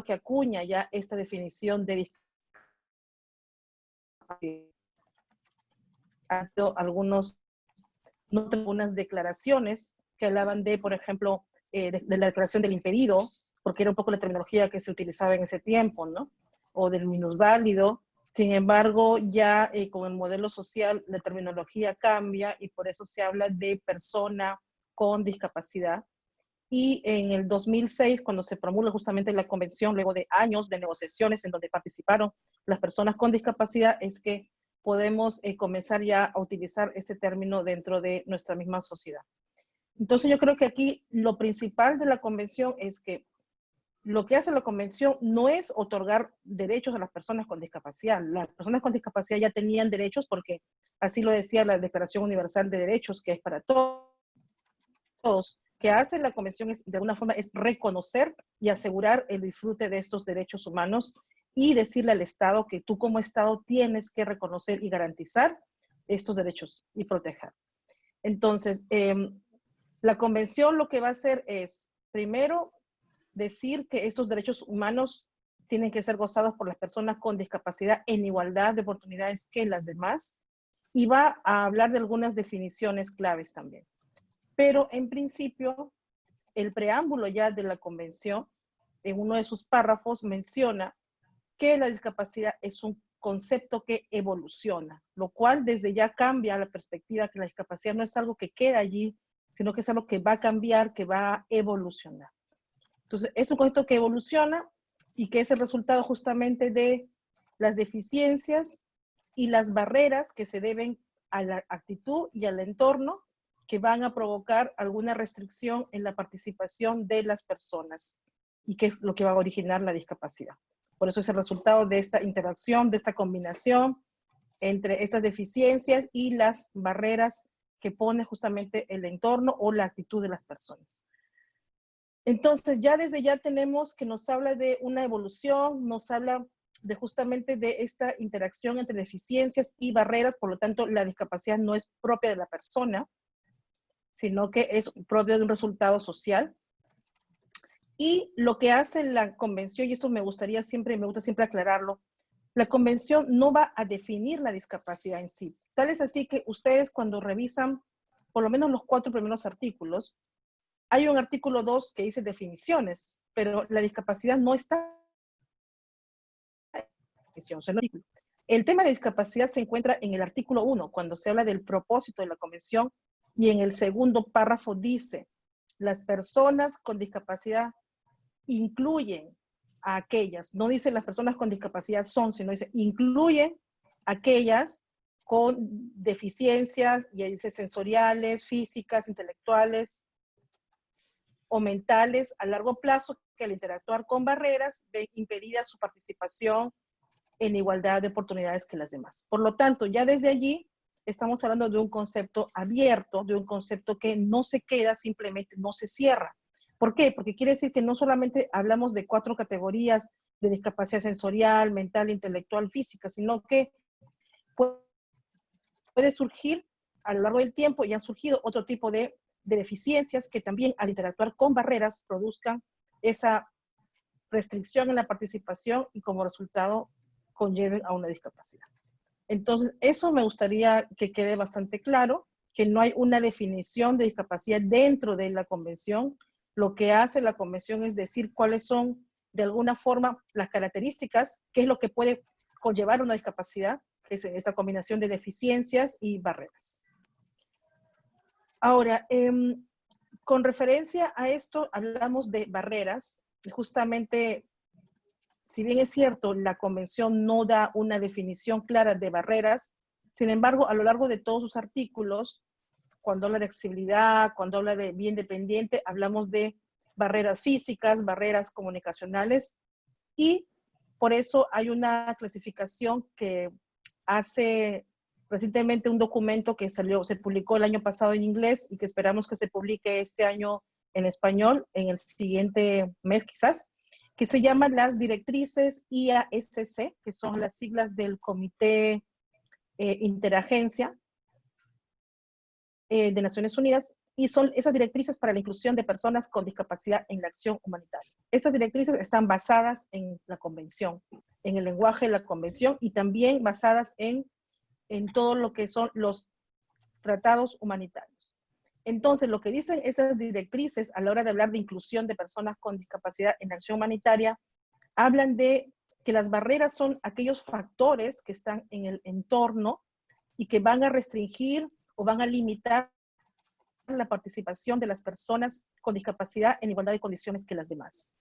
que acuña ya esta definición de discapacidad. Algunas declaraciones que hablaban de, por ejemplo, de la declaración del impedido, porque era un poco la terminología que se utilizaba en ese tiempo, ¿no? O del minusválido. Sin embargo, ya con el modelo social la terminología cambia y por eso se habla de persona con discapacidad. Y en el 2006, cuando se promulga justamente la convención, luego de años de negociaciones en donde participaron las personas con discapacidad, es que podemos comenzar ya a utilizar este término dentro de nuestra misma sociedad. Entonces yo creo que aquí lo principal de la convención es que lo que hace la convención no es otorgar derechos a las personas con discapacidad. Las personas con discapacidad ya tenían derechos porque así lo decía la Declaración Universal de Derechos, que es para todos. Que hace la convención es, de alguna forma, es reconocer y asegurar el disfrute de estos derechos humanos y decirle al Estado que tú como Estado tienes que reconocer y garantizar estos derechos y proteger. Entonces, la convención lo que va a hacer es, primero, decir que estos derechos humanos tienen que ser gozados por las personas con discapacidad en igualdad de oportunidades que las demás, y va a hablar de algunas definiciones claves también. Pero en principio, el preámbulo ya de la convención, en uno de sus párrafos, menciona que la discapacidad es un concepto que evoluciona, lo cual desde ya cambia la perspectiva que la discapacidad no es algo que queda allí, sino que es algo que va a cambiar, que va a evolucionar. Entonces, es un concepto que evoluciona y que es el resultado justamente de las deficiencias y las barreras que se deben a la actitud y al entorno que van a provocar alguna restricción en la participación de las personas y que es lo que va a originar la discapacidad. Por eso es el resultado de esta interacción, de esta combinación entre estas deficiencias y las barreras que pone justamente el entorno o la actitud de las personas. Entonces, ya desde ya tenemos que nos habla de una evolución, nos habla de justamente de esta interacción entre deficiencias y barreras, por lo tanto, la discapacidad no es propia de la persona, sino que es propio de un resultado social. Y lo que hace la convención, y esto me gusta siempre aclararlo, la convención no va a definir la discapacidad en sí. Tal es así que ustedes cuando revisan por lo menos los 4 primeros artículos, hay un artículo 2 que dice definiciones, pero la discapacidad no está en la definición. El tema de discapacidad se encuentra en el artículo 1, cuando se habla del propósito de la convención, y en el segundo párrafo dice, las personas con discapacidad incluyen a aquellas, no dice las personas con discapacidad son, sino dice incluyen aquellas con deficiencias, ya dice sensoriales, físicas, intelectuales o mentales a largo plazo que al interactuar con barreras ve impedida su participación en igualdad de oportunidades que las demás. Por lo tanto, ya desde allí estamos hablando de un concepto abierto, de un concepto que no se queda, simplemente no se cierra. ¿Por qué? Porque quiere decir que no solamente hablamos de 4 categorías de discapacidad sensorial, mental, intelectual, física, sino que puede surgir a lo largo del tiempo y han surgido otro tipo de deficiencias que también al interactuar con barreras produzcan esa restricción en la participación y como resultado conlleven a una discapacidad. Entonces, eso me gustaría que quede bastante claro, que no hay una definición de discapacidad dentro de la convención. Lo que hace la convención es decir cuáles son, de alguna forma, las características, qué es lo que puede conllevar una discapacidad, que es esta combinación de deficiencias y barreras. Ahora, con referencia a esto, hablamos de barreras, y justamente, si bien es cierto, la convención no da una definición clara de barreras, sin embargo, a lo largo de todos sus artículos, cuando habla de accesibilidad, cuando habla de bien dependiente, hablamos de barreras físicas, barreras comunicacionales, y por eso hay una clasificación que hace recientemente un documento que se publicó el año pasado en inglés y que esperamos que se publique este año en español, en el siguiente mes quizás, que se llama las directrices IASC, que son las siglas del Comité Interagencia de Naciones Unidas y son esas directrices para la inclusión de personas con discapacidad en la acción humanitaria. Estas directrices están basadas en la Convención, en el lenguaje de la Convención y también basadas en todo lo que son los tratados humanitarios. Entonces, lo que dicen esas directrices a la hora de hablar de inclusión de personas con discapacidad en la acción humanitaria, hablan de que las barreras son aquellos factores que están en el entorno y que van a restringir o van a limitar la participación de las personas con discapacidad en igualdad de condiciones que las demás.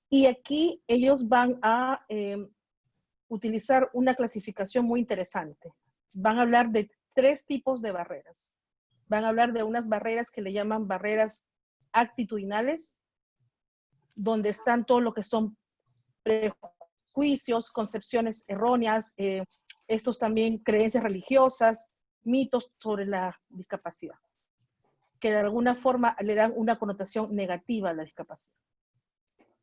Y aquí ellos van a utilizar una clasificación muy interesante. Van a hablar de 3 tipos de barreras. Van a hablar de unas barreras que le llaman barreras actitudinales, donde están todo lo que son prejuicios, concepciones erróneas, estos también creencias religiosas, mitos sobre la discapacidad, que de alguna forma le dan una connotación negativa a la discapacidad.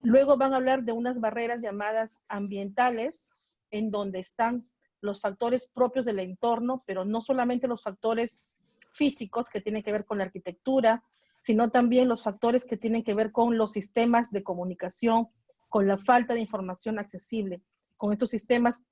Luego van a hablar de unas barreras llamadas ambientales, en donde están los factores propios del entorno, pero no solamente los factores físicos que tienen que ver con la arquitectura, sino también los factores que tienen que ver con los sistemas de comunicación, con la falta de información accesible, con estos sistemas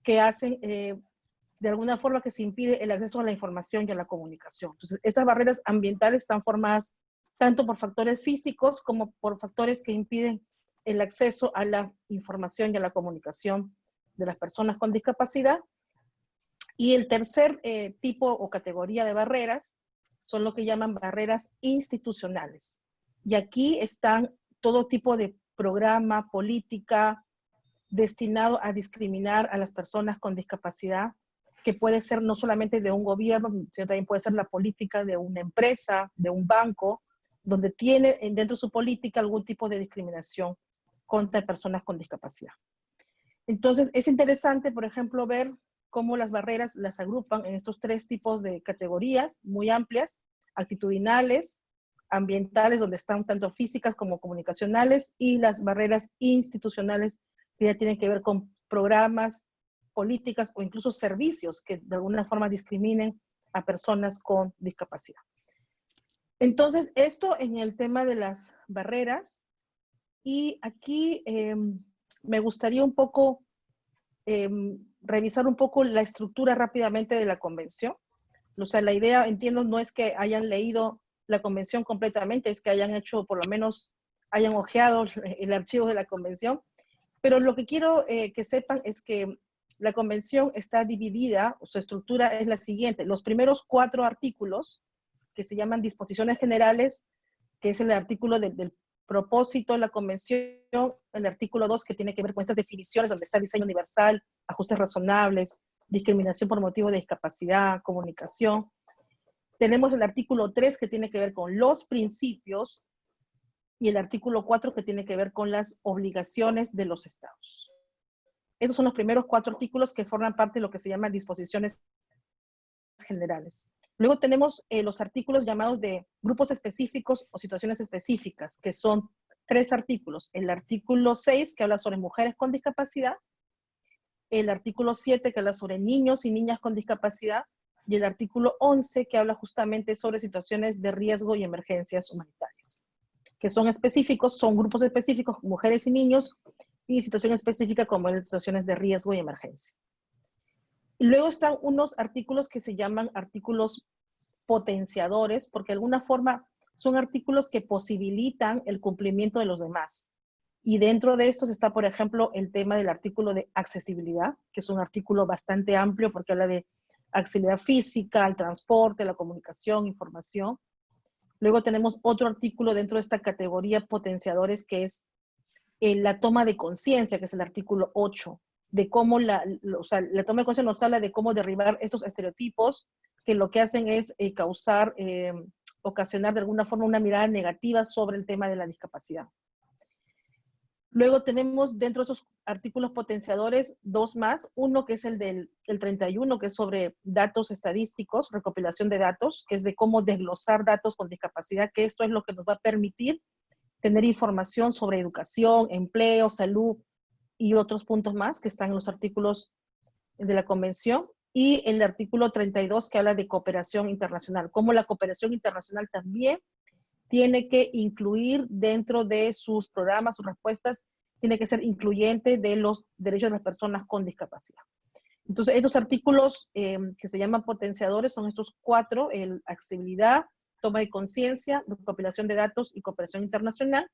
que hacen de alguna forma que se impide el acceso a la información y a la comunicación. Entonces, esas barreras ambientales están formadas tanto por factores físicos como por factores que impiden el acceso a la información y a la comunicación de las personas con discapacidad. Y el tercer tipo o categoría de barreras son lo que llaman barreras institucionales. Y aquí están todo tipo de programa, política, destinado a discriminar a las personas con discapacidad, que puede ser no solamente de un gobierno, sino también puede ser la política de una empresa, de un banco, donde tiene dentro de su política algún tipo de discriminación contra personas con discapacidad. Entonces, es interesante, por ejemplo, ver cómo las barreras las agrupan en estos 3 tipos de categorías muy amplias: actitudinales, ambientales, donde están tanto físicas como comunicacionales, y las barreras institucionales, que ya tienen que ver con programas, políticas o incluso servicios que de alguna forma discriminen a personas con discapacidad. Entonces, esto en el tema de las barreras. Y aquí me gustaría un poco revisar un poco la estructura rápidamente de la convención. O sea, la idea, entiendo, no es que hayan leído la convención completamente, es que hayan hecho, por lo menos, hayan hojeado el archivo de la convención. Pero lo que quiero que sepan es que la convención está dividida, su estructura es la siguiente: los primeros 4 artículos, que se llaman disposiciones generales, que es el artículo del propósito de la convención, el artículo 2, que tiene que ver con esas definiciones, donde está diseño universal, ajustes razonables, discriminación por motivo de discapacidad, comunicación. Tenemos el artículo 3, que tiene que ver con los principios, y el artículo 4, que tiene que ver con las obligaciones de los estados. Esos son los primeros 4 artículos que forman parte de lo que se llaman disposiciones generales. Luego tenemos los artículos llamados de grupos específicos o situaciones específicas, que son 3 artículos. El artículo 6, que habla sobre mujeres con discapacidad, el artículo 7, que habla sobre niños y niñas con discapacidad, y el artículo 11, que habla justamente sobre situaciones de riesgo y emergencias humanitarias, que son específicos, son grupos específicos, mujeres y niños, y situación específica como en situaciones de riesgo y emergencia. Y luego están unos artículos que se llaman artículos potenciadores, porque de alguna forma son artículos que posibilitan el cumplimiento de los demás. Y dentro de estos está, por ejemplo, el tema del artículo de accesibilidad, que es un artículo bastante amplio porque habla de accesibilidad física, el transporte, la comunicación, información. Luego tenemos otro artículo dentro de esta categoría potenciadores, que es la toma de conciencia, que es el artículo 8, de cómo la toma de conciencia nos habla de cómo derribar estos estereotipos que lo que hacen es ocasionar de alguna forma una mirada negativa sobre el tema de la discapacidad. Luego tenemos dentro de esos artículos potenciadores 2 más, uno que es el del 31, que es sobre datos estadísticos, recopilación de datos, que es de cómo desglosar datos con discapacidad, que esto es lo que nos va a permitir tener información sobre educación, empleo, salud y otros puntos más que están en los artículos de la convención. y el artículo 32 que habla de cooperación internacional, cómo la cooperación internacional también tiene que incluir dentro de sus programas, sus respuestas, tiene que ser incluyente de los derechos de las personas con discapacidad. Entonces, estos artículos que se llaman potenciadores son estos 4, el accesibilidad, toma de conciencia, recopilación de datos y cooperación internacional.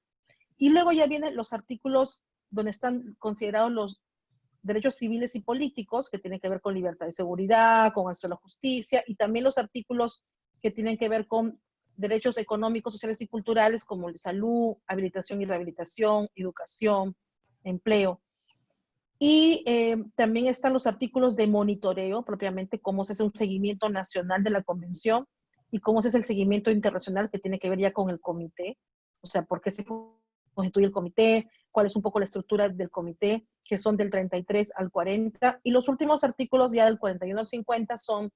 Y luego ya vienen los artículos donde están considerados los derechos civiles y políticos, que tienen que ver con libertad y seguridad, con acceso a la justicia, y también los artículos que tienen que ver con derechos económicos, sociales y culturales, como salud, habilitación y rehabilitación, educación, empleo. Y también están los artículos de monitoreo, propiamente, cómo se hace un seguimiento nacional de la convención y cómo se hace el seguimiento internacional, que tiene que ver ya con el comité, o sea, por qué se constituye el comité, cuál es un poco la estructura del comité, que son del 33 al 40, y los últimos artículos ya del 41 al 50 son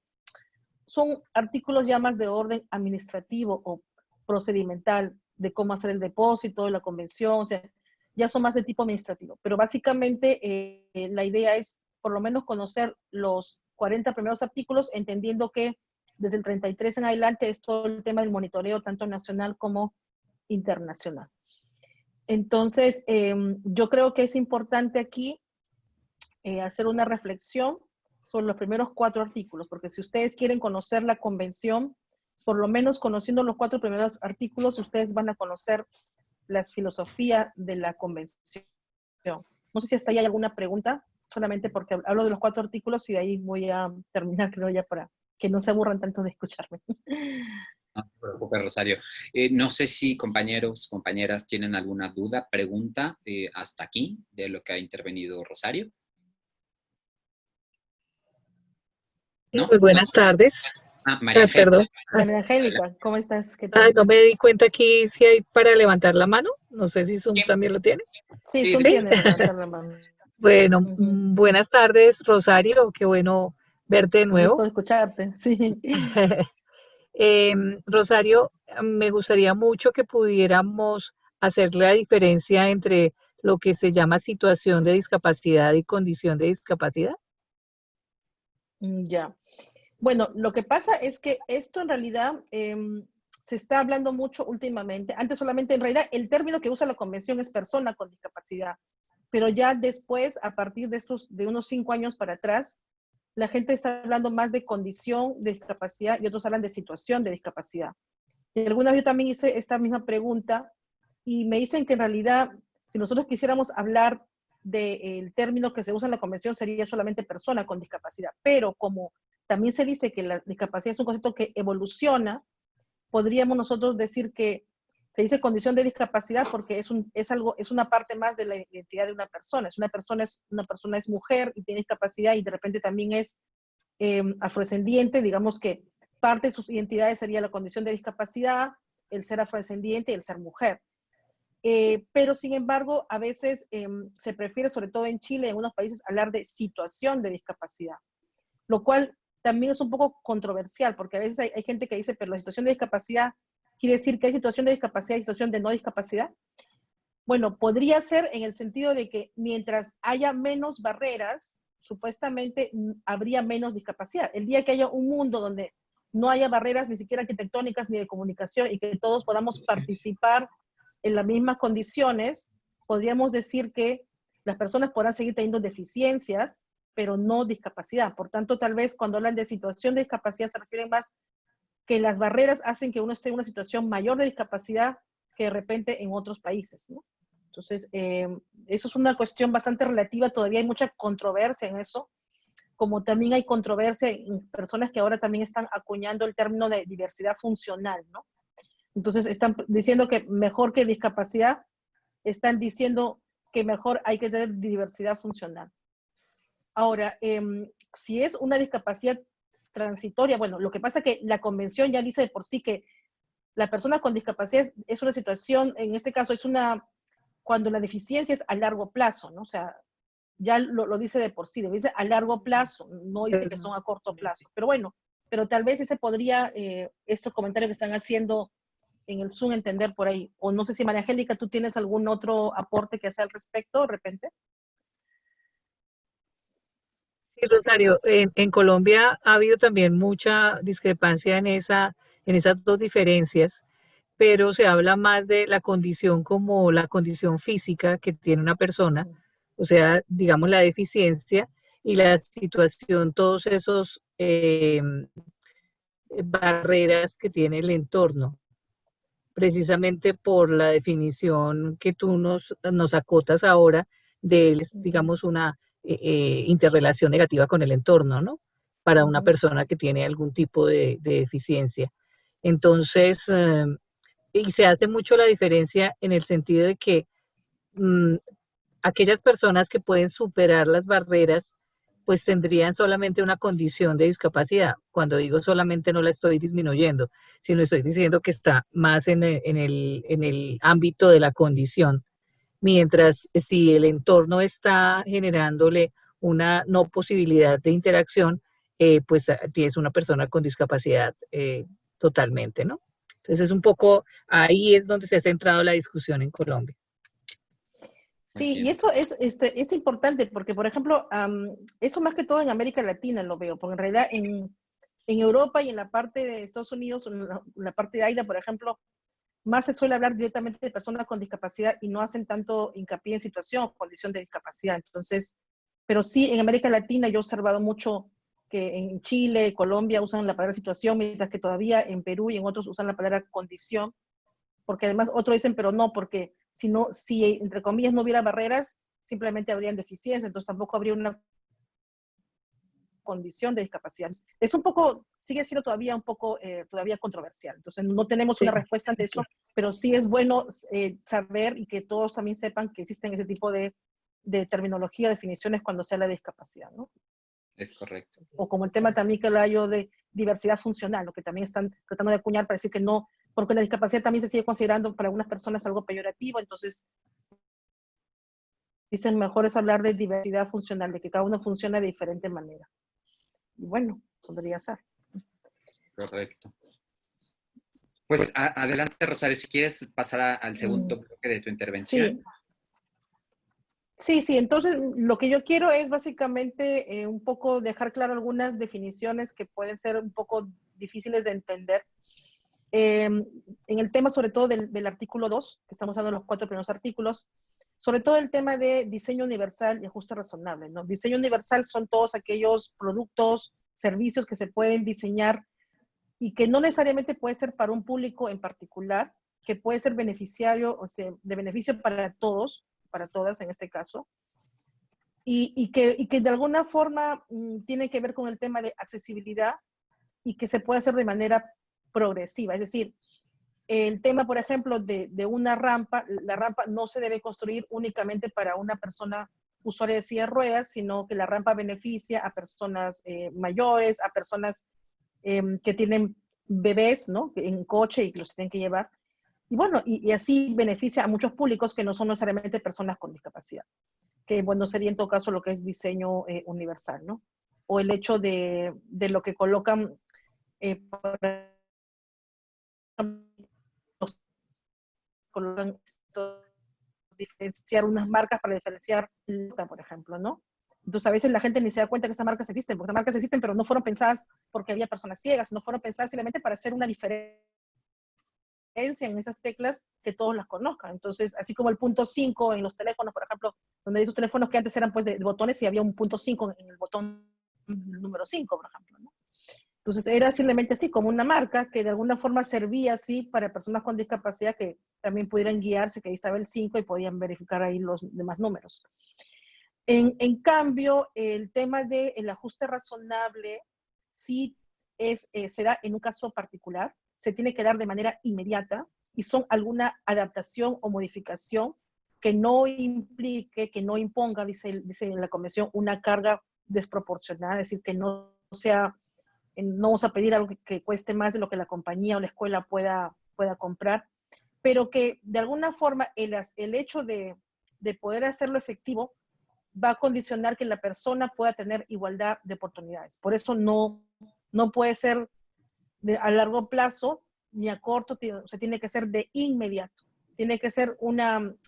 artículos ya más de orden administrativo o procedimental, de cómo hacer el depósito, la convención, o sea, ya son más de tipo administrativo. Pero básicamente la idea es por lo menos conocer los 40 primeros artículos, entendiendo que desde el 33 en adelante es todo el tema del monitoreo, tanto nacional como internacional. Entonces, yo creo que es importante aquí hacer una reflexión sobre los primeros 4 artículos, porque si ustedes quieren conocer la convención, por lo menos conociendo los 4 primeros artículos, ustedes van a conocer la filosofía de la convención. No sé si hasta ahí hay alguna pregunta, solamente porque hablo de los 4 artículos y de ahí voy a terminar, creo ya, para que no se aburran tanto de escucharme. No te preocupes, Rosario. No sé si compañeros, compañeras tienen alguna duda, pregunta hasta aquí de lo que ha intervenido Rosario. ¿No? Muy buenas tardes. María Angélica. Perdón. María Angélica, ¿cómo estás? ¿Qué tal? Ay, no me di cuenta aquí si hay para levantar la mano. No sé si Zoom también lo tiene. Sí, Zoom tiene levantar la mano. Bueno, buenas tardes, Rosario. Qué bueno verte de Un nuevo. gusto de escucharte, sí. Rosario, me gustaría mucho que pudiéramos hacer la diferencia entre lo que se llama situación de discapacidad y condición de discapacidad. Ya. Bueno, lo que pasa es que esto en realidad se está hablando mucho últimamente. Antes solamente, en realidad, el término que usa la convención es persona con discapacidad. Pero ya después, a partir de unos 5 años para atrás, la gente está hablando más de condición de discapacidad y otros hablan de situación de discapacidad. Y alguna vez yo también hice esta misma pregunta y me dicen que en realidad, si nosotros quisiéramos hablar del término que se usa en la convención, sería solamente persona con discapacidad. Pero como también se dice que la discapacidad es un concepto que evoluciona, podríamos nosotros decir que se dice condición de discapacidad porque es una parte más de la identidad de una persona. Una persona es mujer y tiene discapacidad y de repente también es afrodescendiente, digamos que parte de sus identidades sería la condición de discapacidad, el ser afrodescendiente y el ser mujer. Pero sin embargo, a veces se prefiere, sobre todo en Chile, en unos países, hablar de situación de discapacidad, lo cual también es un poco controversial, porque a veces hay gente que dice, pero la situación de discapacidad quiere decir que hay situación de discapacidad y situación de no discapacidad. Bueno, podría ser en el sentido de que mientras haya menos barreras, supuestamente habría menos discapacidad. El día que haya un mundo donde no haya barreras ni siquiera arquitectónicas ni de comunicación y que todos podamos participar en las mismas condiciones, podríamos decir que las personas podrán seguir teniendo deficiencias, pero no discapacidad. Por tanto, tal vez cuando hablan de situación de discapacidad se refieren más que las barreras hacen que uno esté en una situación mayor de discapacidad que de repente en otros países, ¿no? Entonces, eso es una cuestión bastante relativa, todavía hay mucha controversia en eso, como también hay controversia en personas que ahora también están acuñando el término de diversidad funcional, ¿no? Entonces, están diciendo que mejor que discapacidad, están diciendo que mejor hay que tener diversidad funcional. Ahora, si es una discapacidad transitoria, bueno, lo que pasa es que la convención ya dice de por sí que la persona con discapacidad es una situación, en este caso cuando la deficiencia es a largo plazo, ¿no? O sea, ya lo dice de por sí, dice a largo plazo, no dice que son a corto plazo. Pero bueno, pero tal vez ese podría, estos comentarios que están haciendo en el Zoom, entender por ahí. O no sé si María Angélica, ¿tú tienes algún otro aporte que hacer al respecto de repente? Sí, Rosario, en Colombia ha habido también mucha discrepancia en esas dos diferencias, pero se habla más de la condición como la condición física que tiene una persona, o sea, digamos la deficiencia y la situación, todos esos barreras que tiene el entorno, precisamente por la definición que tú nos acotas ahora de, digamos, una interrelación negativa con el entorno, ¿no? Para una persona que tiene algún tipo de deficiencia. Entonces, y se hace mucho la diferencia en el sentido de que mmm, aquellas personas que pueden superar las barreras, pues tendrían solamente una condición de discapacidad. Cuando digo solamente no la estoy disminuyendo, sino estoy diciendo que está más en el ámbito de la condición. Mientras si el entorno está generándole una no posibilidad de interacción, pues tienes una persona con discapacidad totalmente, ¿no? Entonces es un poco, ahí es donde se ha centrado la discusión en Colombia. Sí, y eso es importante porque, por ejemplo, eso más que todo en América Latina lo veo, porque en realidad en Europa y en la parte de Estados Unidos, en la parte de AIDA, por ejemplo, más se suele hablar directamente de personas con discapacidad y no hacen tanto hincapié en situación o condición de discapacidad. Entonces, pero sí, en América Latina yo he observado mucho que en Chile, Colombia usan la palabra situación, mientras que todavía en Perú y en otros usan la palabra condición, porque además otros dicen, pero no, porque si no, si entre comillas no hubiera barreras, simplemente habrían deficiencias, entonces tampoco habría una condición de discapacidad. Es un poco, sigue siendo todavía un poco todavía controversial. Entonces no tenemos una respuesta ante eso, pero sí es bueno saber y que todos también sepan que existen ese tipo de terminología, definiciones cuando se habla de discapacidad, ¿no? Es correcto. O como el tema también que habla yo de diversidad funcional, lo que también están tratando de acuñar para decir que no, porque la discapacidad también se sigue considerando para algunas personas algo peyorativo, entonces dicen mejor es hablar de diversidad funcional, de que cada uno funciona de diferente manera. Y bueno, podría ser. Correcto. Pues adelante, Rosario, si quieres pasar al segundo bloque de tu intervención. Sí, entonces lo que yo quiero es básicamente un poco dejar claro algunas definiciones que pueden ser un poco difíciles de entender. En el tema sobre todo del artículo 2, que estamos hablando de los 4 primeros artículos, sobre todo el tema de diseño universal y ajuste razonable, ¿no? Diseño universal son todos aquellos productos, servicios que se pueden diseñar y que no necesariamente puede ser para un público en particular, que puede ser beneficiario, o sea, de beneficio para todos, para todas en este caso, y que de alguna forma tiene que ver con el tema de accesibilidad y que se puede hacer de manera progresiva. Es decir, el tema, por ejemplo, de una rampa, la rampa no se debe construir únicamente para una persona usuaria de silla de ruedas, sino que la rampa beneficia a personas mayores, a personas que tienen bebés, ¿no? En coche y que los tienen que llevar. Y bueno, y así beneficia a muchos públicos que no son necesariamente personas con discapacidad. Que bueno, sería en todo caso lo que es diseño universal, ¿no? O el hecho de lo que colocan, por colocan diferenciar unas marcas para diferenciar, por ejemplo, ¿no? Entonces a veces la gente ni se da cuenta que esas marcas existen, porque esas marcas existen, pero no fueron pensadas porque había personas ciegas, no fueron pensadas simplemente para hacer una diferencia en esas teclas que todos las conozcan. Entonces, así como el punto 5 en los teléfonos, por ejemplo, donde hay esos teléfonos que antes eran pues de botones y había un punto 5 en el botón número 5, por ejemplo, ¿no? Entonces era simplemente así, como una marca que de alguna forma servía así para personas con discapacidad que también pudieran guiarse, que ahí estaba el 5 y podían verificar ahí los demás números. En cambio, el tema del ajuste razonable sí se da en un caso particular, se tiene que dar de manera inmediata y son alguna adaptación o modificación que no implique, que no imponga, dice en la convención, una carga desproporcionada, es decir, que no sea, no vamos a pedir algo que cueste más de lo que la compañía o la escuela pueda comprar, pero que de alguna forma el hecho de poder hacerlo efectivo va a condicionar que la persona pueda tener igualdad de oportunidades. Por eso no puede ser a largo plazo ni a corto, o sea, tiene que ser de inmediato. Tiene que ser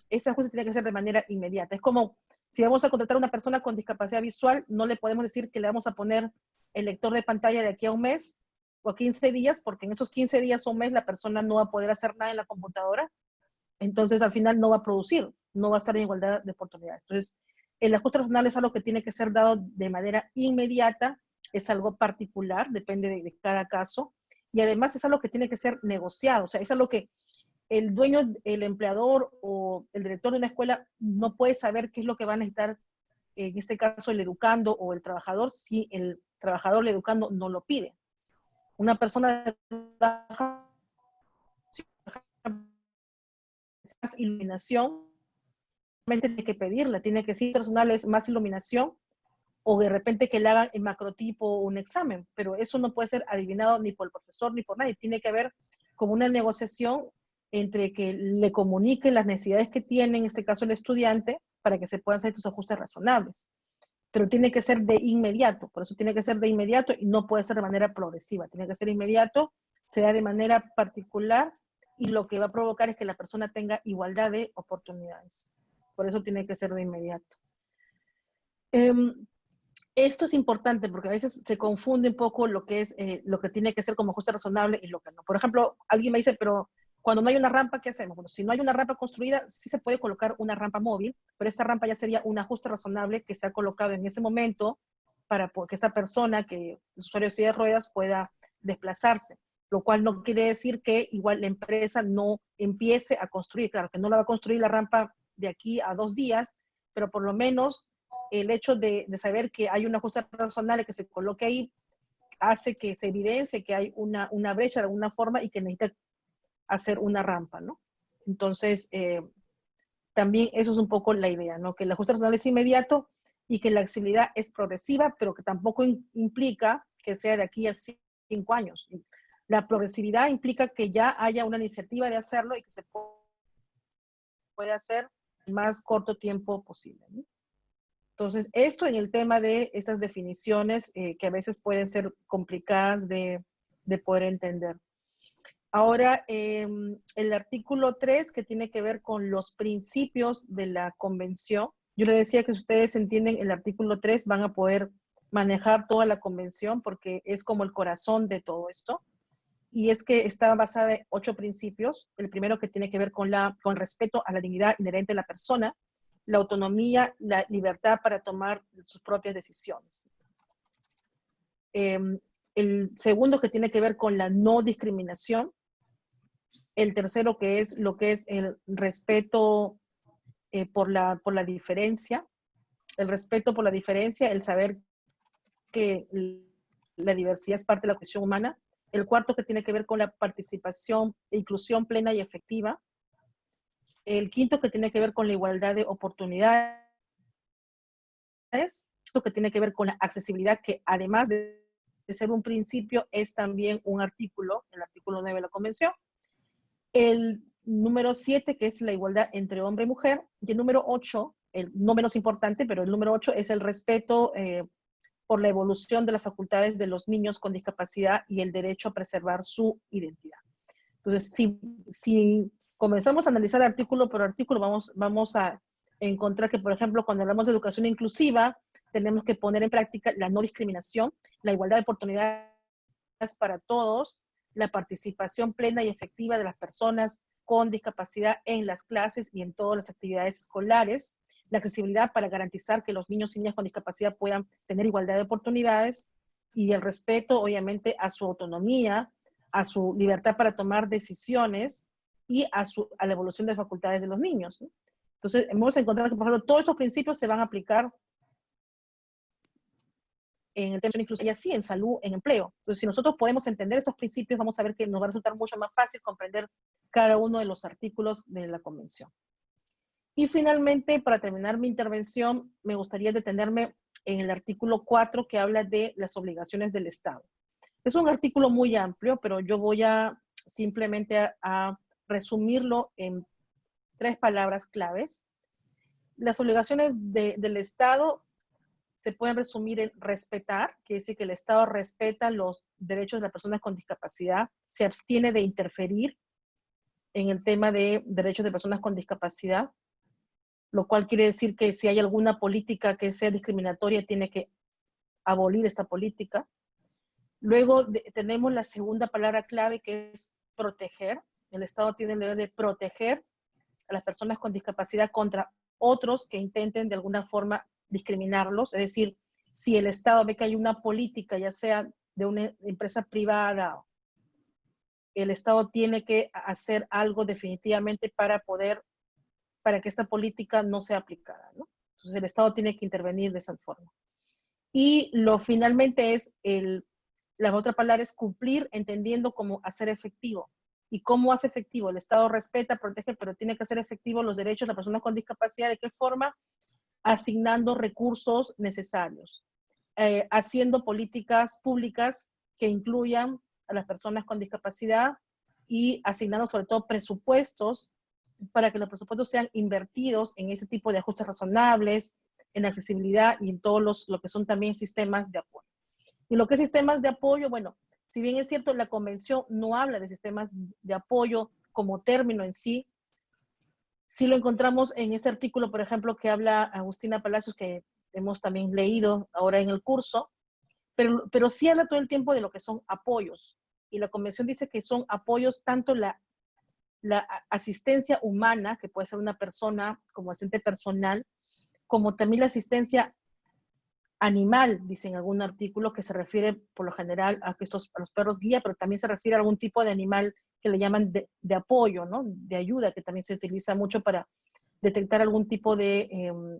ese ajuste tiene que ser de manera inmediata. Es como Si vamos a contratar a una persona con discapacidad visual, no le podemos decir que le vamos a poner el lector de pantalla de aquí a un mes o a 15 días, porque en esos 15 días o un mes la persona no va a poder hacer nada en la computadora. Entonces, al final no va a producir, no va a estar en igualdad de oportunidades. Entonces, el ajuste razonable es algo que tiene que ser dado de manera inmediata, es algo particular, depende de cada caso, y además es algo que tiene que ser negociado, o sea, es algo que el dueño, el empleador o el director de una escuela no puede saber qué es lo que va a necesitar, en este caso el educando o el trabajador, si el trabajador, el educando, no lo pide. Una persona de baja más iluminación, tiene que pedirla, tiene que ser personal, es más iluminación, o de repente que le hagan en macrotipo un examen, pero eso no puede ser adivinado ni por el profesor ni por nadie, tiene que haber como una negociación entre que le comunique las necesidades que tiene, en este caso el estudiante, para que se puedan hacer estos ajustes razonables. Pero tiene que ser de inmediato, por eso tiene que ser de inmediato y no puede ser de manera progresiva, tiene que ser inmediato, sea de manera particular y lo que va a provocar es que la persona tenga igualdad de oportunidades. Por eso tiene que ser de inmediato. Esto es importante porque a veces se confunde un poco lo que es lo que tiene que ser como ajuste razonable y lo que no. Por ejemplo, alguien me dice, pero cuando no hay una rampa, ¿qué hacemos? Bueno, si no hay una rampa construida, sí se puede colocar una rampa móvil, pero esta rampa ya sería un ajuste razonable que se ha colocado en ese momento para que esta persona, que es usuario de silla de ruedas, pueda desplazarse. Lo cual no quiere decir que igual la empresa no empiece a construir. Claro, que no la va a construir la rampa de aquí a 2 días, pero por lo menos el hecho de saber que hay un ajuste razonable que se coloque ahí hace que se evidencie que hay una brecha de alguna forma y que necesita hacer una rampa, ¿no? Entonces, también eso es un poco la idea, ¿no? Que el ajuste razonable es inmediato y que la accesibilidad es progresiva, pero que tampoco implica que sea de aquí a 5 años. La progresividad implica que ya haya una iniciativa de hacerlo y que se puede hacer el más corto tiempo posible, ¿no? Entonces, esto en el tema de estas definiciones que a veces pueden ser complicadas de poder entender. Ahora, el artículo 3, que tiene que ver con los principios de la convención. Yo les decía que si ustedes entienden el artículo 3, van a poder manejar toda la convención porque es como el corazón de todo esto. Y es que está basada en 8 principios. El primero que tiene que ver con el respeto a la dignidad inherente de la persona, la autonomía, la libertad para tomar sus propias decisiones. El segundo que tiene que ver con la no discriminación. El tercero que es lo que es el respeto por la diferencia. El respeto por la diferencia, el saber que la diversidad es parte de la cuestión humana. El cuarto que tiene que ver con la participación e inclusión plena y efectiva. El quinto que tiene que ver con la igualdad de oportunidades. Esto que tiene que ver con la accesibilidad, que además de ser un principio, es también un artículo, el artículo 9 de la Convención. El número 7, que es la igualdad entre hombre y mujer. Y el número 8, el no menos importante, pero el número 8 es el respeto por la evolución de las facultades de los niños con discapacidad y el derecho a preservar su identidad. Entonces, si comenzamos a analizar artículo por artículo, vamos a encontrar que, por ejemplo, cuando hablamos de educación inclusiva, tenemos que poner en práctica la no discriminación, la igualdad de oportunidades para todos, la participación plena y efectiva de las personas con discapacidad en las clases y en todas las actividades escolares, la accesibilidad para garantizar que los niños y niñas con discapacidad puedan tener igualdad de oportunidades y el respeto, obviamente, a su autonomía, a su libertad para tomar decisiones y a la evolución de facultades de los niños, ¿no? Entonces, hemos encontrado que, por ejemplo, todos estos principios se van a aplicar en el tema de inclusión y así en salud, en empleo. Entonces, si nosotros podemos entender estos principios, vamos a ver que nos va a resultar mucho más fácil comprender cada uno de los artículos de la Convención. Y finalmente, para terminar mi intervención, me gustaría detenerme en el artículo 4 que habla de las obligaciones del Estado. Es un artículo muy amplio, pero yo voy a simplemente a resumirlo en 3 palabras claves. Las obligaciones del Estado se pueden resumir en respetar, que es decir, que el Estado respeta los derechos de las personas con discapacidad, se abstiene de interferir en el tema de derechos de personas con discapacidad, lo cual quiere decir que si hay alguna política que sea discriminatoria, tiene que abolir esta política. Luego tenemos la segunda palabra clave, que es proteger. El Estado tiene el deber de proteger a las personas con discapacidad contra otros que intenten de alguna forma discriminarlos. Es decir, si el Estado ve que hay una política, ya sea de una empresa privada, el Estado tiene que hacer algo definitivamente para que esta política no sea aplicada, ¿no? Entonces el Estado tiene que intervenir de esa forma. Y finalmente la otra palabra es cumplir, entendiendo cómo hacer efectivo. ¿Y cómo hace efectivo? El Estado respeta, protege, pero tiene que hacer efectivo los derechos de las personas con discapacidad. ¿De qué forma? Asignando recursos necesarios, haciendo políticas públicas que incluyan a las personas con discapacidad y asignando sobre todo presupuestos para que los presupuestos sean invertidos en ese tipo de ajustes razonables, en accesibilidad y en todos lo que son también sistemas de apoyo. Y lo que es sistemas de apoyo, bueno, si bien es cierto, la convención no habla de sistemas de apoyo como término en sí, sí lo encontramos en este artículo, por ejemplo, que habla Agustina Palacios, que hemos también leído ahora en el curso, pero sí habla todo el tiempo de lo que son apoyos. Y la convención dice que son apoyos tanto la asistencia humana, que puede ser una persona como asistente personal, como también la asistencia animal, dice en algún artículo, que se refiere por lo general a los perros guía, pero también se refiere a algún tipo de animal que le llaman de apoyo, ¿no? De ayuda, que también se utiliza mucho para detectar algún tipo de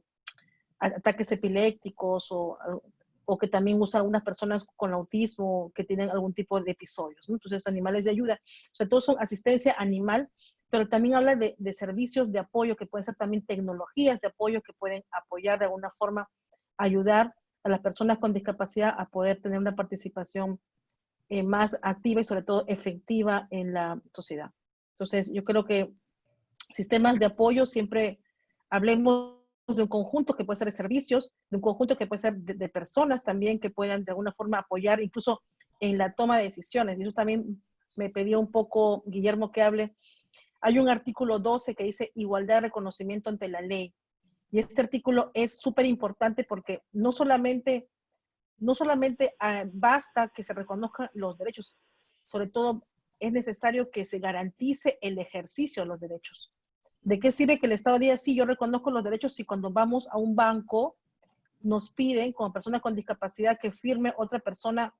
ataques epilépticos o que también usan algunas personas con autismo que tienen algún tipo de episodios, ¿no? Entonces, animales de ayuda. O sea, todos son asistencia animal, pero también habla de servicios de apoyo, que pueden ser también tecnologías de apoyo que pueden apoyar de alguna forma, ayudar a las personas con discapacidad a poder tener una participación más activa y sobre todo efectiva en la sociedad. Entonces, yo creo que sistemas de apoyo siempre hablemos de un conjunto que puede ser de servicios, de un conjunto que puede ser de personas también que puedan de alguna forma apoyar incluso en la toma de decisiones. Y eso también me pedía un poco Guillermo que hable. Hay un artículo 12 que dice igualdad de reconocimiento ante la ley. Y este artículo es súper importante porque no solamente basta que se reconozcan los derechos, sobre todo es necesario que se garantice el ejercicio de los derechos. ¿De qué sirve que el Estado diga, sí, yo reconozco los derechos si cuando vamos a un banco nos piden, como personas con discapacidad, que firme otra persona,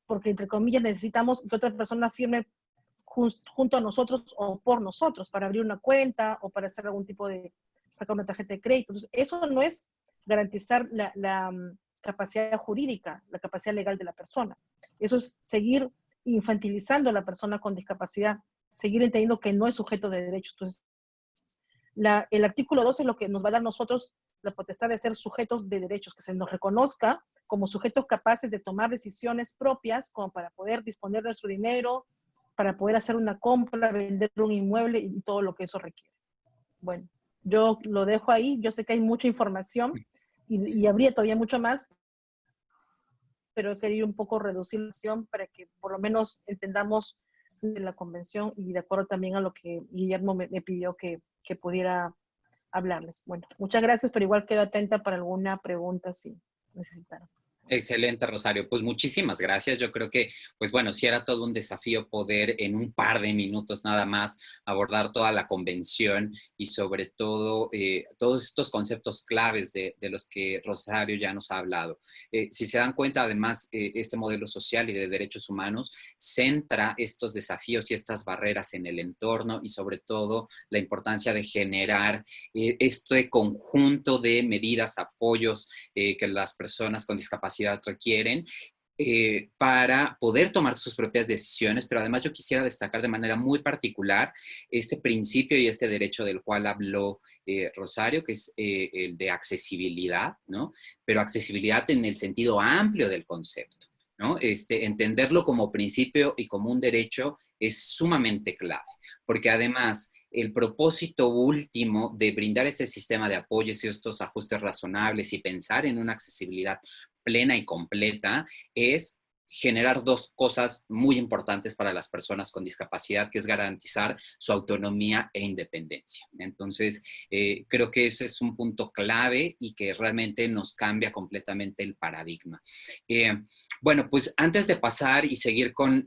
porque entre comillas necesitamos que otra persona firme junto a nosotros o por nosotros para abrir una cuenta o para hacer algún tipo de, sacar una tarjeta de crédito? Entonces, eso no es garantizar la capacidad jurídica, la capacidad legal de la persona. Eso es seguir infantilizando a la persona con discapacidad, seguir entendiendo que no es sujeto de derechos. Entonces, el artículo 12 es lo que nos va a dar a nosotros la potestad de ser sujetos de derechos, que se nos reconozca como sujetos capaces de tomar decisiones propias, como para poder disponer de nuestro dinero, para poder hacer una compra, vender un inmueble y todo lo que eso requiere. Bueno, yo lo dejo ahí. Yo sé que hay mucha información y habría todavía mucho más, pero he querido un poco reducir la acción para que por lo menos entendamos de la convención y de acuerdo también a lo que Guillermo me pidió que pudiera hablarles. Bueno, muchas gracias, pero igual quedo atenta para alguna pregunta si necesitaran. Excelente, Rosario. Pues muchísimas gracias. Yo creo que, pues bueno, sí era todo un desafío poder en un par de minutos nada más abordar toda la convención y sobre todo todos estos conceptos claves de los que Rosario ya nos ha hablado. Si se dan cuenta, además, este modelo social y de derechos humanos centra estos desafíos y estas barreras en el entorno y sobre todo la importancia de generar este conjunto de medidas, apoyos que las personas con discapacidad requieren para poder tomar sus propias decisiones, pero además yo quisiera destacar de manera muy particular este principio y este derecho del cual habló Rosario, que es el de accesibilidad, ¿no? Pero accesibilidad en el sentido amplio del concepto, ¿no? Entenderlo como principio y como un derecho es sumamente clave, porque además el propósito último de brindar este sistema de apoyos y estos ajustes razonables y pensar en una accesibilidad plena y completa es generar dos cosas muy importantes para las personas con discapacidad, que es garantizar su autonomía e independencia. Entonces, creo que ese es un punto clave y que realmente nos cambia completamente el paradigma. Bueno, pues antes de pasar y seguir con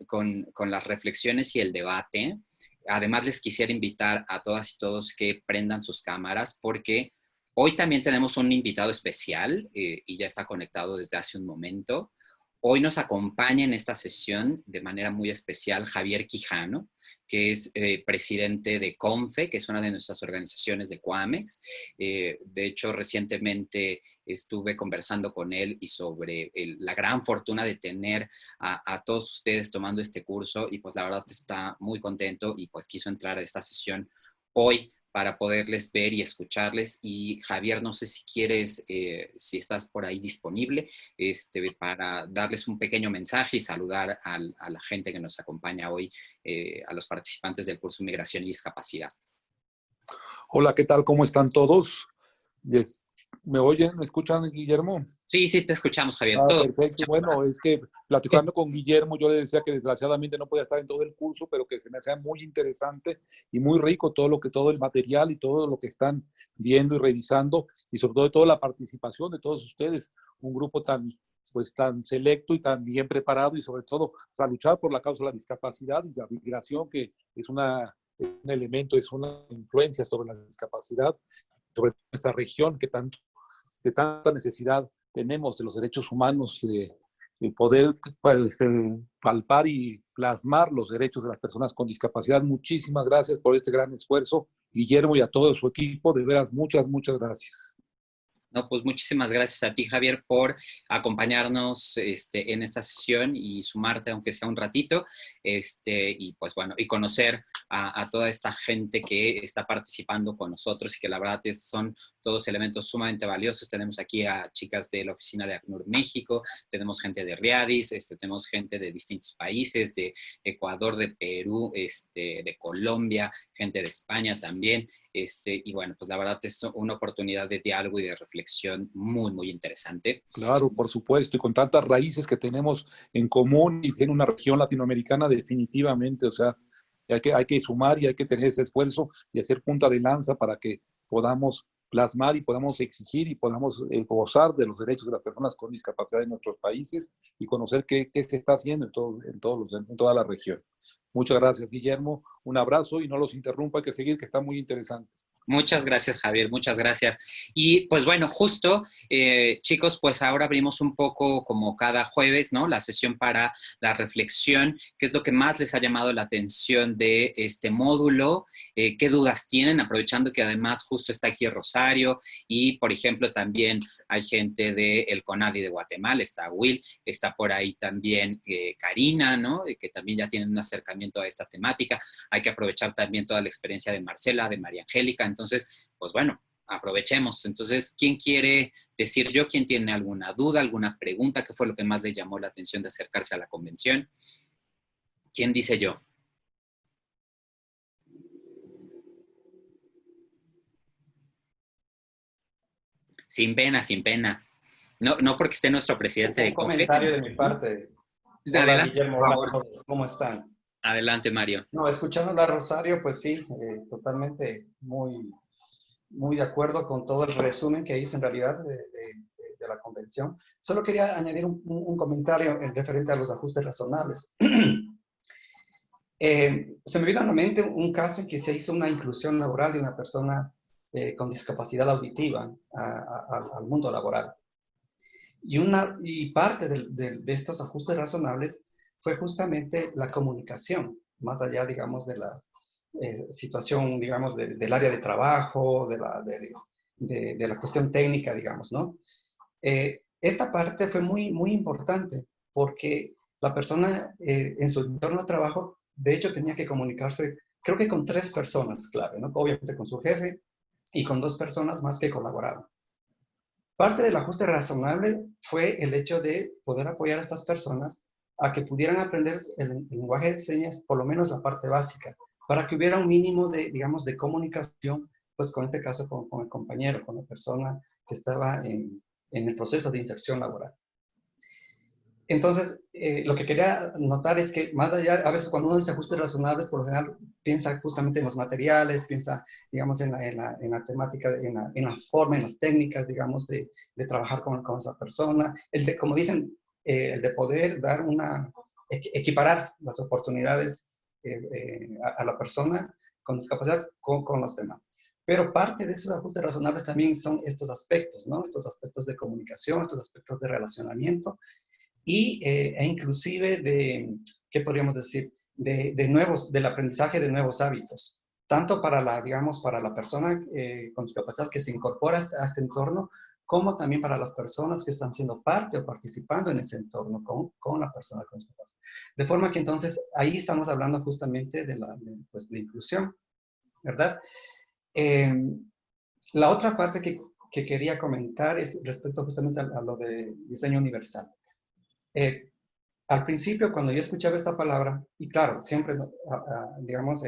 las reflexiones y el debate, además les quisiera invitar a todas y todos que prendan sus cámaras porque hoy también tenemos un invitado especial y ya está conectado desde hace un momento. Hoy nos acompaña en esta sesión de manera muy especial Javier Quijano, que es presidente de CONFE, que es una de nuestras organizaciones de Coamex. De hecho, recientemente estuve conversando con él y sobre la gran fortuna de tener a todos ustedes tomando este curso y pues la verdad está muy contento y pues quiso entrar a esta sesión hoy para poderles ver y escucharles. Y Javier, no sé si quieres, si estás por ahí disponible, para darles un pequeño mensaje y saludar a la gente que nos acompaña hoy, a los participantes del curso Migración y Discapacidad. Hola, ¿qué tal? ¿Cómo están todos? ¿Me oyen? ¿Me escuchan, Guillermo? Sí, sí, te escuchamos, Javier. Perfecto. Bueno, es que platicando con Guillermo, yo le decía que desgraciadamente no podía estar en todo el curso, pero que se me hacía muy interesante y muy rico todo el material y todo lo que están viendo y revisando, y sobre todo toda la participación de todos ustedes, un grupo tan selecto y tan bien preparado, y sobre todo a luchar por la causa de la discapacidad y la migración, que es un elemento, es una influencia sobre la discapacidad, sobre nuestra región de tanta necesidad tenemos de los derechos humanos, de poder palpar y plasmar los derechos de las personas con discapacidad. Muchísimas gracias por este gran esfuerzo, Guillermo, y a todo su equipo. De veras, muchas, muchas gracias. No, pues muchísimas gracias a ti, Javier, por acompañarnos en esta sesión y sumarte, aunque sea un ratito, y pues bueno, y conocer a toda esta gente que está participando con nosotros y que la verdad son todos elementos sumamente valiosos. Tenemos aquí a chicas de la oficina de ACNUR México, tenemos gente de Riadis, tenemos gente de distintos países, de Ecuador, de Perú, de Colombia, gente de España también. Y bueno, pues la verdad es una oportunidad de diálogo y de reflexión muy, muy interesante. Claro, por supuesto, y con tantas raíces que tenemos en común y en una región latinoamericana definitivamente, o sea, hay que sumar y hay que tener ese esfuerzo y hacer punta de lanza para que podamos plasmar y podamos exigir y podamos gozar de los derechos de las personas con discapacidad en nuestros países y conocer qué se está haciendo en toda la región. Muchas gracias, Guillermo. Un abrazo y no los interrumpa, hay que seguir, que está muy interesante. Muchas gracias, Javier, muchas gracias. Y pues bueno, justo, chicos, pues ahora abrimos un poco como cada jueves, ¿no? La sesión para la reflexión, qué es lo que más les ha llamado la atención de este módulo, qué dudas tienen, aprovechando que además justo está aquí Rosario y, por ejemplo, también hay gente del CONADI de Guatemala, está Will, está por ahí también Karina, ¿no? Que también ya tienen un acercamiento a esta temática. Hay que aprovechar también toda la experiencia de Marcela, de María Angélica. Entonces, pues bueno, aprovechemos. Entonces, ¿quién quiere decir yo? ¿Quién tiene alguna duda, alguna pregunta? ¿Qué fue lo que más le llamó la atención de acercarse a la convención? ¿Quién dice yo? Sin pena, sin pena. No, no porque esté nuestro presidente de CONFE. Un comentario de mi parte. Hola, Adelante, Guillermo, por hola favor. a todos, ¿cómo están? Adelante, Mario. No, escuchando a Rosario, pues sí, totalmente muy de acuerdo con todo el resumen que hizo en realidad de la convención. Solo quería añadir un comentario en referente a los ajustes razonables. Se me vino a la mente un caso en que se hizo una inclusión laboral de una persona con discapacidad auditiva al mundo laboral. Y parte de estos ajustes razonables fue justamente la comunicación, más allá, digamos, de la situación, digamos, del área de trabajo, de la cuestión técnica, digamos, ¿no? Esta parte fue muy importante porque la persona en su entorno de trabajo, de hecho, tenía que comunicarse, creo que con 3 personas clave, ¿no? Obviamente con su jefe y con 2 personas más que colaboraban. Parte del ajuste razonable fue el hecho de poder apoyar a estas personas a que pudieran aprender el lenguaje de señas, por lo menos la parte básica, para que hubiera un mínimo de, digamos, de comunicación, pues con este caso con el compañero, con la persona que estaba en el proceso de inserción laboral. Entonces, lo que quería notar es que más allá, a veces cuando uno dice ajustes razonables, por lo general piensa justamente en los materiales, piensa, digamos, en la temática, en la forma, en las técnicas, digamos, de trabajar con esa persona. Como dicen, el de poder dar equiparar las oportunidades a la persona con discapacidad con los demás. Pero parte de esos ajustes razonables también son estos aspectos, ¿no? Estos aspectos de comunicación, estos aspectos de relacionamiento, e inclusive ¿qué podríamos decir? Del aprendizaje de nuevos hábitos, tanto para digamos, para la persona con discapacidad que se incorpora a este entorno, como también para las personas que están siendo parte o participando en ese entorno con la persona con discapacidad. De forma que entonces ahí estamos hablando justamente de pues, de inclusión, ¿verdad? La otra parte que quería comentar es respecto justamente a lo de diseño universal. Al principio, cuando yo escuchaba esta palabra, y claro, siempre, digamos,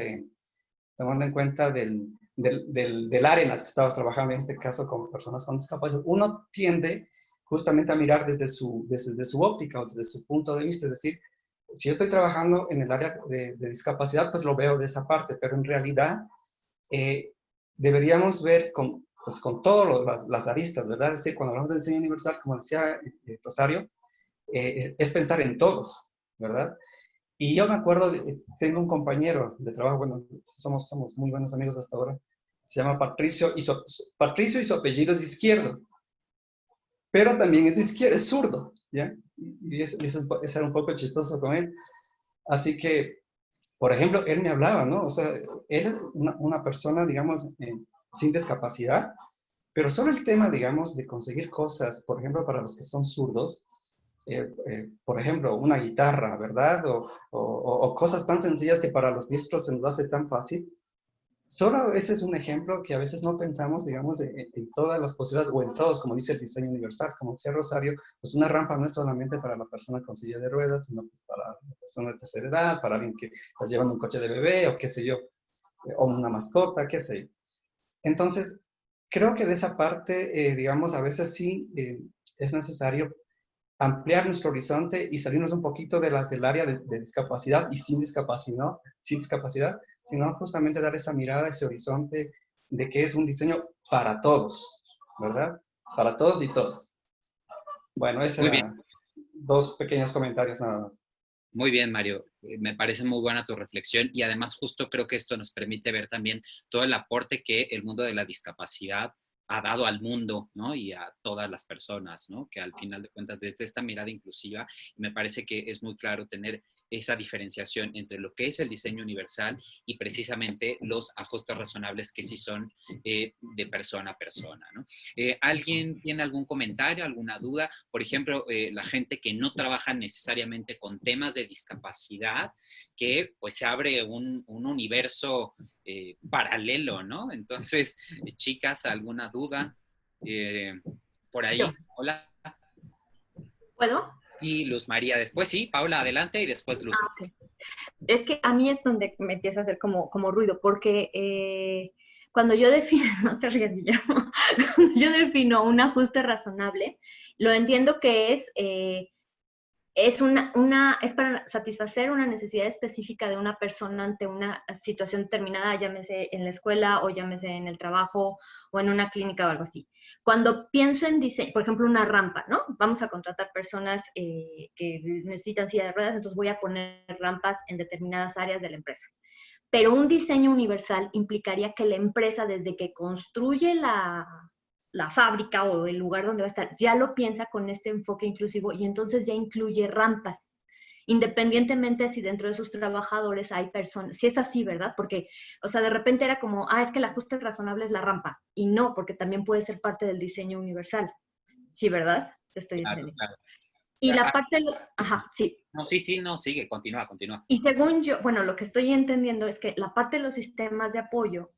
tomando en cuenta del área en la que estabas trabajando, en este caso con personas con discapacidad, uno tiende justamente a mirar desde su óptica o desde su punto de vista. Es decir, si yo estoy trabajando en el área de discapacidad, pues lo veo de esa parte, pero en realidad deberíamos ver pues con todas las aristas, ¿verdad? Es decir, cuando hablamos de diseño universal, como decía Rosario, es pensar en todos, ¿verdad? Y yo me acuerdo, tengo un compañero de trabajo, bueno, somos muy buenos amigos hasta ahora, se llama Patricio, y su apellido es izquierdo, pero también es izquierdo, es zurdo, ¿ya? Y eso era un poco chistoso con él. Así que, por ejemplo, él me hablaba, ¿no? O sea, él es una persona, digamos, sin discapacidad, pero solo el tema, digamos, de conseguir cosas, por ejemplo, para los que son zurdos, por ejemplo, una guitarra, ¿verdad? O cosas tan sencillas que para los diestros se nos hace tan fácil. Solo ese es un ejemplo que a veces no pensamos, digamos, en todas las posibilidades, o en todos, como dice el diseño universal. Como decía Rosario, pues una rampa no es solamente para la persona con silla de ruedas, sino pues para la persona de tercera edad, para alguien que está llevando un coche de bebé, o qué sé yo, o una mascota, qué sé yo. Entonces, creo que de esa parte, digamos, a veces sí es necesario ampliar nuestro horizonte y salirnos un poquito del área de discapacidad y sin discapacidad, sino justamente dar esa mirada, ese horizonte de que es un diseño para todos, ¿verdad? Para todos y todas. Bueno, esos Muy bien. eran dos pequeños comentarios nada más. Muy bien, Mario. Me parece muy buena tu reflexión y además justo creo que esto nos permite ver también todo el aporte que el mundo de la discapacidad ha dado al mundo, ¿no? Y a todas las personas, ¿no? Que al final de cuentas, desde esta mirada inclusiva, me parece que es muy claro tener esa diferenciación entre lo que es el diseño universal y precisamente los ajustes razonables que sí son de persona a persona, ¿no? ¿Alguien tiene algún comentario, alguna duda? Por ejemplo, la gente que no trabaja necesariamente con temas de discapacidad, que pues se abre un universo paralelo, ¿no? Entonces, chicas, ¿alguna duda? Por ahí. Yo. Hola. ¿Puedo? Y Luz María después, sí, Paula adelante y después Luz. Okay. Es que a mí es donde me empieza a hacer como ruido, porque cuando yo defino, no te rías, Guillermo, cuando yo defino un ajuste razonable, lo entiendo que es para satisfacer una necesidad específica de una persona ante una situación determinada, llámese en la escuela o llámese en el trabajo o en una clínica o algo así. Cuando pienso en diseño, por ejemplo, una rampa, ¿no? Vamos a contratar personas que necesitan silla de ruedas, entonces voy a poner rampas en determinadas áreas de la empresa. Pero un diseño universal implicaría que la empresa, desde que construye la fábrica o el lugar donde va a estar, ya lo piensa con este enfoque inclusivo y entonces ya incluye rampas, independientemente si dentro de sus trabajadores hay personas, si es así, ¿verdad? Porque, o sea, de repente era como, es que el ajuste razonable es la rampa, y no, porque también puede ser parte del diseño universal. Sí, ¿verdad? Te estoy entendiendo. Claro. Y la parte, ajá, sí. No, sí, no, sigue, continúa. Y según yo, bueno, lo que estoy entendiendo es que la parte de los sistemas de apoyo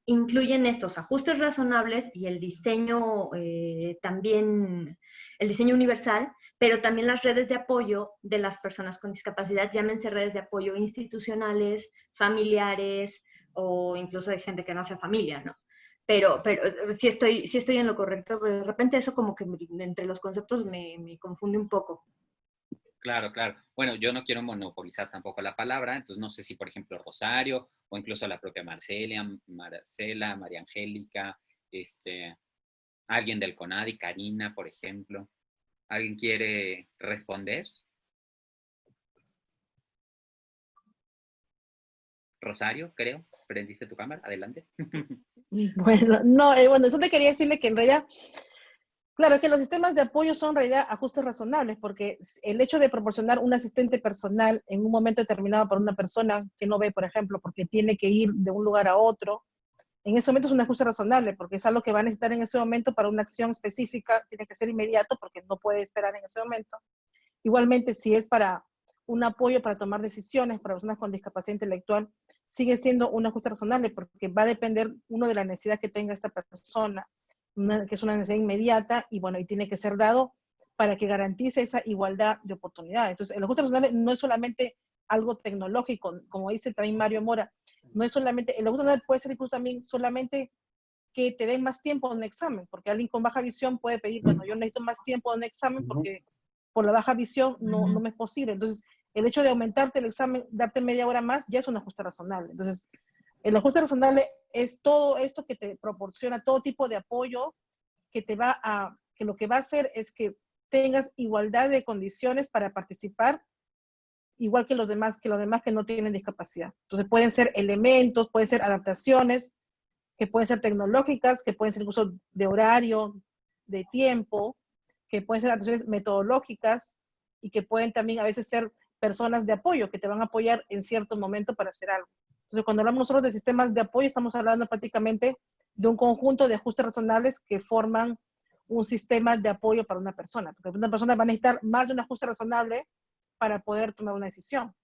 incluyen estos ajustes razonables y el diseño también, el diseño universal, pero también las redes de apoyo de las personas con discapacidad, llámense redes de apoyo institucionales, familiares o incluso de gente que no sea familia, ¿no? Pero sí estoy en lo correcto, pero de repente eso como que entre los conceptos me confunde un poco. Claro, claro. Bueno, yo no quiero monopolizar tampoco la palabra, entonces no sé si, por ejemplo, Rosario o incluso la propia Marcela, María Angélica, alguien del CONADI, Karina, por ejemplo. ¿Alguien quiere responder? Rosario, creo. Prendiste tu cámara. Adelante. Bueno, no, bueno, eso te quería decirle que en realidad, claro, que los sistemas de apoyo son en realidad ajustes razonables, porque el hecho de proporcionar un asistente personal en un momento determinado para una persona que no ve, por ejemplo, porque tiene que ir de un lugar a otro, en ese momento es un ajuste razonable, porque es algo que va a necesitar en ese momento para una acción específica, tiene que ser inmediato porque no puede esperar en ese momento. Igualmente, si es para un apoyo para tomar decisiones para personas con discapacidad intelectual, sigue siendo un ajuste razonable porque va a depender uno de la necesidad que tenga esta persona, que es una necesidad inmediata y bueno, y tiene que ser dado para que garantice esa igualdad de oportunidades. Entonces, el ajuste razonable no es solamente algo tecnológico, como dice también Mario Mora, no es solamente, el ajuste razonable puede ser incluso también solamente que te den más tiempo en un examen, porque alguien con baja visión puede pedir, bueno, yo necesito más tiempo en un examen porque por la baja visión no me es posible. Entonces, el hecho de aumentarte el examen, darte media hora más, ya es un ajuste razonable. Entonces, el ajuste razonable es todo esto que te proporciona todo tipo de apoyo que que lo que va a hacer es que tengas igualdad de condiciones para participar, igual que los demás que no tienen discapacidad. Entonces, pueden ser elementos, pueden ser adaptaciones, que pueden ser tecnológicas, que pueden ser incluso de horario, de tiempo, que pueden ser adaptaciones metodológicas y que pueden también a veces ser personas de apoyo que te van a apoyar en cierto momento para hacer algo. Entonces, cuando hablamos nosotros de sistemas de apoyo, estamos hablando prácticamente de un conjunto de ajustes razonables que forman un sistema de apoyo para una persona. Porque una persona va a necesitar más de un ajuste razonable para poder tomar una decisión.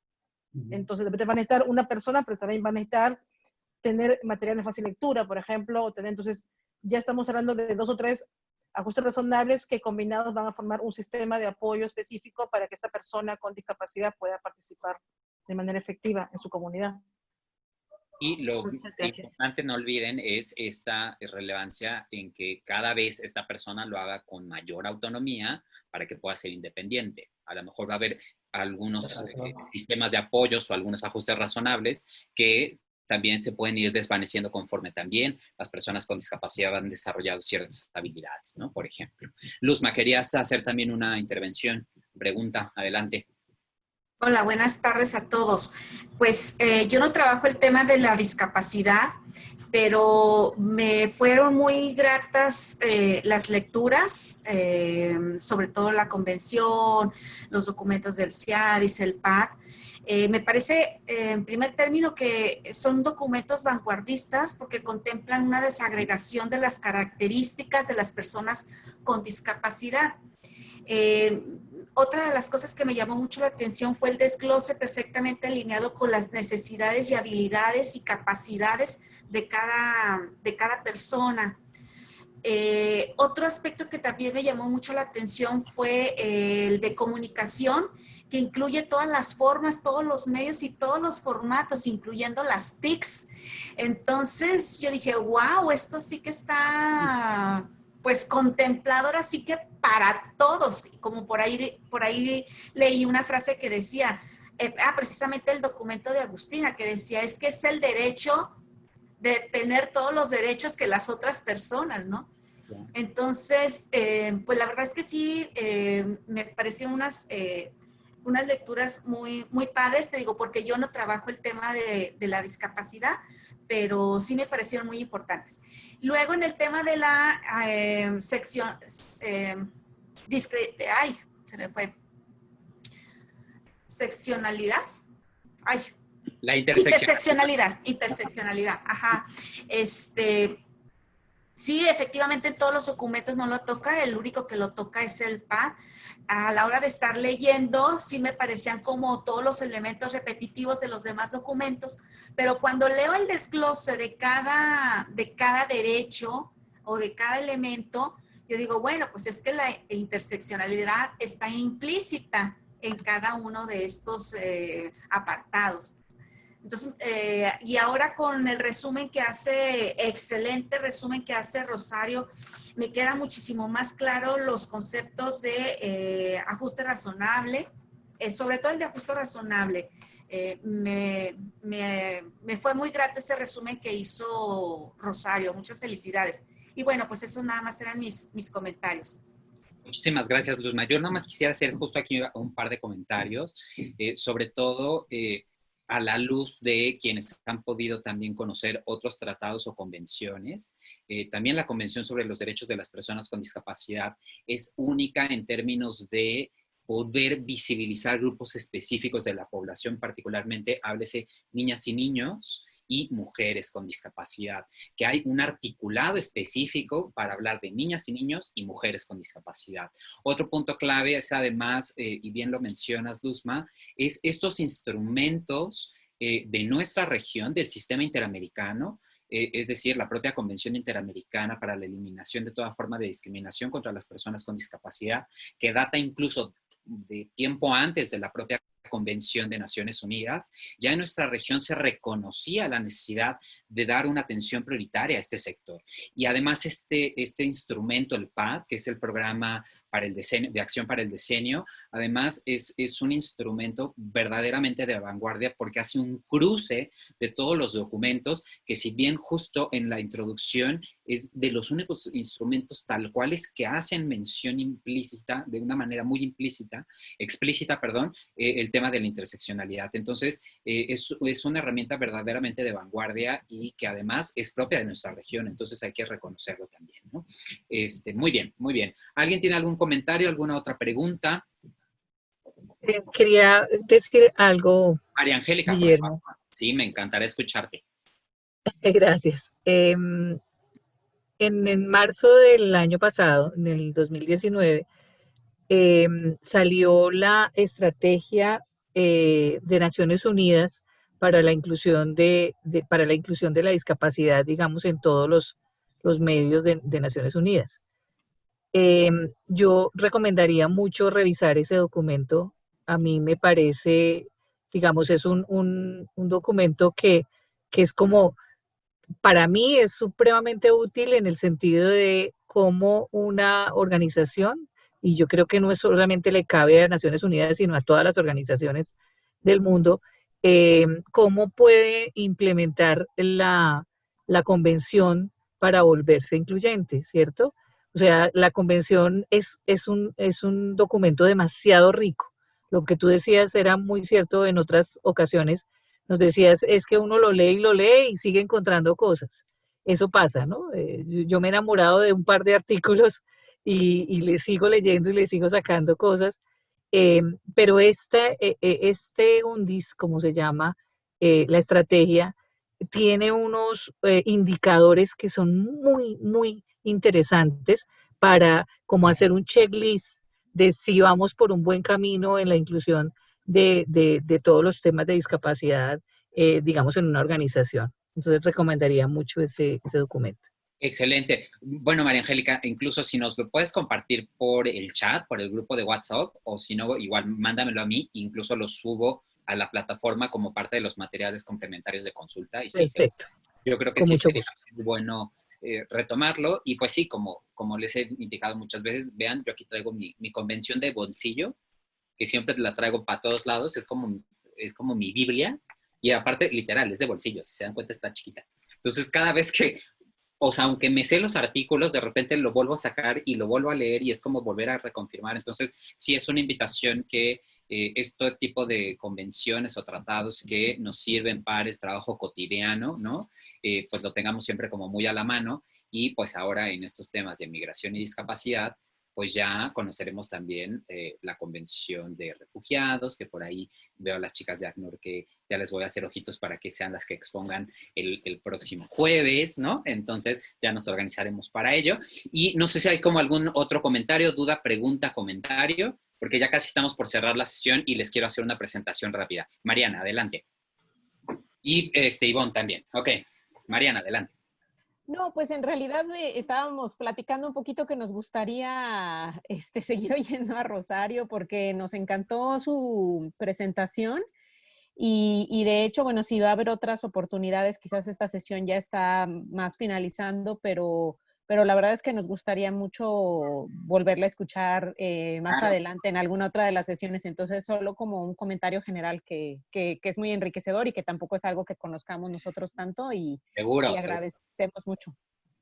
Entonces, de repente va a necesitar una persona, pero también va a necesitar tener material de fácil lectura, por ejemplo, o tener, entonces, ya estamos hablando de 2 o 3 ajustes razonables que combinados van a formar un sistema de apoyo específico para que esta persona con discapacidad pueda participar de manera efectiva en su comunidad. Y lo importante, no olviden, es esta relevancia en que cada vez esta persona lo haga con mayor autonomía para que pueda ser independiente. A lo mejor va a haber algunos sistemas de apoyos o algunos ajustes razonables que también se pueden ir desvaneciendo conforme también las personas con discapacidad han desarrollado ciertas habilidades, ¿no? Por ejemplo. Luzma, querías hacer también una intervención, pregunta, adelante. Hola, buenas tardes a todos. Pues yo no trabajo el tema de la discapacidad, pero me fueron muy gratas las lecturas, sobre todo la convención, los documentos del CIADIS, el PAD. Me parece, en primer término, que son documentos vanguardistas porque contemplan una desagregación de las características de las personas con discapacidad. Otra de las cosas que me llamó mucho la atención fue el desglose perfectamente alineado con las necesidades y habilidades y capacidades de cada persona. Otro aspecto que también me llamó mucho la atención fue el de comunicación, que incluye todas las formas, todos los medios y todos los formatos, incluyendo las TICs. Entonces yo dije, wow, esto sí que está pues contemplado ahora sí que para todos, como por ahí leí una frase que decía, precisamente el documento de Agustina, que decía, es que es el derecho de tener todos los derechos que las otras personas, ¿no? Entonces, pues la verdad es que sí, me parecieron unas lecturas muy, muy padres, te digo, porque yo no trabajo el tema de la discapacidad, pero sí me parecieron muy importantes. Luego, en el tema de la sección, se me fue, seccionalidad, la interseccionalidad, ajá. Sí, efectivamente en todos los documentos no lo toca, el único que lo toca es el PAD. A la hora de estar leyendo, sí me parecían como todos los elementos repetitivos de los demás documentos, pero cuando leo el desglose de cada derecho o de cada elemento, yo digo, bueno, pues es que la interseccionalidad está implícita en cada uno de estos apartados. Entonces, y ahora con el resumen que hace, excelente resumen que hace Rosario, me queda muchísimo más claro los conceptos de ajuste razonable, sobre todo el de ajuste razonable. Me fue muy grato ese resumen que hizo Rosario. Muchas felicidades. Y bueno, pues eso nada más eran mis comentarios. Muchísimas gracias, Luzma. Yo nada más quisiera hacer justo aquí un par de comentarios, sobre todo a la luz de quienes han podido también conocer otros tratados o convenciones. También la Convención sobre los Derechos de las Personas con Discapacidad es única en términos de poder visibilizar grupos específicos de la población, particularmente, háblese niñas y niños y mujeres con discapacidad, que hay un articulado específico para hablar de niñas y niños y mujeres con discapacidad. Otro punto clave es además, y bien lo mencionas, Luzma, es estos instrumentos de nuestra región, del sistema interamericano, es decir, la propia Convención Interamericana para la Eliminación de toda forma de discriminación contra las personas con discapacidad, que data incluso de tiempo antes de la propia Convención de Naciones Unidas. Ya en nuestra región se reconocía la necesidad de dar una atención prioritaria a este sector. Y además este instrumento, el PAD, que es el Programa para el Decenio, de Acción para el Decenio, además es un instrumento verdaderamente de vanguardia porque hace un cruce de todos los documentos que, si bien justo en la introducción es de los únicos instrumentos tal cuales que hacen mención implícita, de una manera muy explícita, el tema de la interseccionalidad. Entonces, es una herramienta verdaderamente de vanguardia y que además es propia de nuestra región, entonces hay que reconocerlo también, ¿no? Muy bien, muy bien. ¿Alguien tiene algún comentario, alguna otra pregunta? Quería decir algo, María Angélica, por Guillermo. favor. Sí, me encantará escucharte. Gracias. En marzo del año pasado, en el 2019, salió la estrategia de Naciones Unidas para la inclusión para la inclusión de la discapacidad, digamos, en todos los medios de Naciones Unidas. Yo recomendaría mucho revisar ese documento. A mí me parece, digamos, es un documento que es como, para mí es supremamente útil en el sentido de cómo una organización, y yo creo que no es solamente le cabe a Naciones Unidas, sino a todas las organizaciones del mundo, cómo puede implementar la convención para volverse incluyente, ¿cierto? O sea, la convención es un documento demasiado rico. Lo que tú decías era muy cierto en otras ocasiones. Nos decías, es que uno lo lee y sigue encontrando cosas. Eso pasa, ¿no? Yo me he enamorado de un par de artículos y le sigo leyendo y le sigo sacando cosas. Pero este UNDIS, como se llama, la estrategia, tiene unos indicadores que son muy, muy interesantes para como hacer un checklist de si vamos por un buen camino en la inclusión de todos los temas de discapacidad, digamos, en una organización. Entonces, recomendaría mucho ese documento. Excelente. Bueno, María Angélica, incluso si nos lo puedes compartir por el chat, por el grupo de WhatsApp, o si no, igual mándamelo a mí, incluso lo subo a la plataforma como parte de los materiales complementarios de consulta. Y sí, Perfecto. yo creo que Con sí mucho sería gusto. bueno retomarlo. Y pues sí, como les he indicado muchas veces, vean, yo aquí traigo mi convención de bolsillo, que siempre la traigo para todos lados, es como mi Biblia, y aparte, literal, es de bolsillo, si se dan cuenta está chiquita. Entonces, cada vez que, o sea, aunque me sé los artículos, de repente lo vuelvo a sacar y lo vuelvo a leer y es como volver a reconfirmar. Entonces, sí es una invitación que este tipo de convenciones o tratados que nos sirven para el trabajo cotidiano, ¿no? Pues lo tengamos siempre como muy a la mano y pues ahora en estos temas de migración y discapacidad, pues ya conoceremos también la Convención de Refugiados, que por ahí veo a las chicas de ACNUR que ya les voy a hacer ojitos para que sean las que expongan el próximo jueves, ¿no? Entonces ya nos organizaremos para ello. Y no sé si hay como algún otro comentario, duda, pregunta, comentario, porque ya casi estamos por cerrar la sesión y les quiero hacer una presentación rápida. Mariana, adelante. Y Ivonne también. Ok, Mariana, adelante. No, pues en realidad estábamos platicando un poquito que nos gustaría seguir oyendo a Rosario porque nos encantó su presentación y de hecho, bueno, si va a haber otras oportunidades, quizás esta sesión ya está más finalizando, pero pero la verdad es que nos gustaría mucho volverla a escuchar más adelante en alguna otra de las sesiones. Entonces, solo como un comentario general que es muy enriquecedor y que tampoco es algo que conozcamos nosotros tanto y Seguro, agradecemos mucho.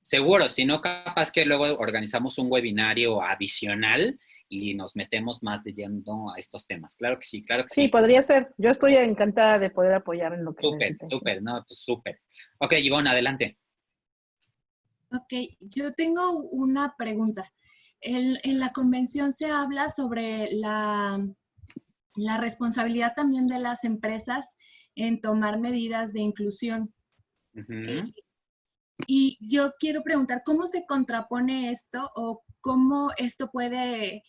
seguro, si no, capaz que luego organizamos un webinario adicional y nos metemos más de lleno a estos temas. Claro que sí, claro que sí. Sí, podría ser. Yo estoy encantada de poder apoyar en lo que Súper, necesiten. súper, no, pues súper. Ok, Ivonne, adelante. Ok, yo tengo una pregunta. En la convención se habla sobre la responsabilidad también de las empresas en tomar medidas de inclusión. Y yo quiero preguntar, ¿cómo se contrapone esto o cómo esto puede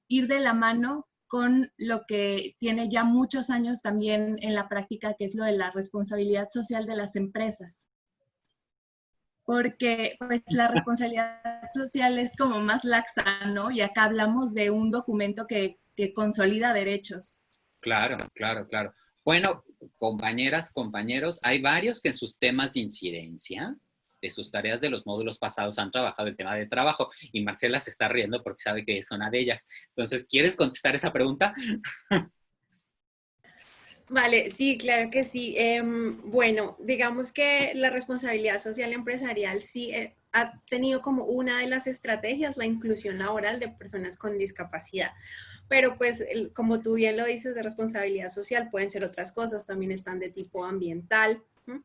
ir de la mano con lo que tiene ya muchos años también en la práctica, que es lo de la responsabilidad social de las empresas? Porque pues la responsabilidad social es como más laxa, ¿no? Y acá hablamos de un documento que consolida derechos. Claro, claro, claro. Bueno, compañeras, compañeros, hay varios que en sus temas de incidencia, de sus tareas de los módulos pasados, han trabajado el tema de trabajo. Y Marcela se está riendo porque sabe que es una de ellas. Entonces, ¿quieres contestar esa pregunta? Vale, sí, claro que sí. Bueno, digamos que la responsabilidad social empresarial sí ha tenido como una de las estrategias la inclusión laboral de personas con discapacidad. Pero pues, como tú bien lo dices, de responsabilidad social pueden ser otras cosas, también están de tipo ambiental, ¿m?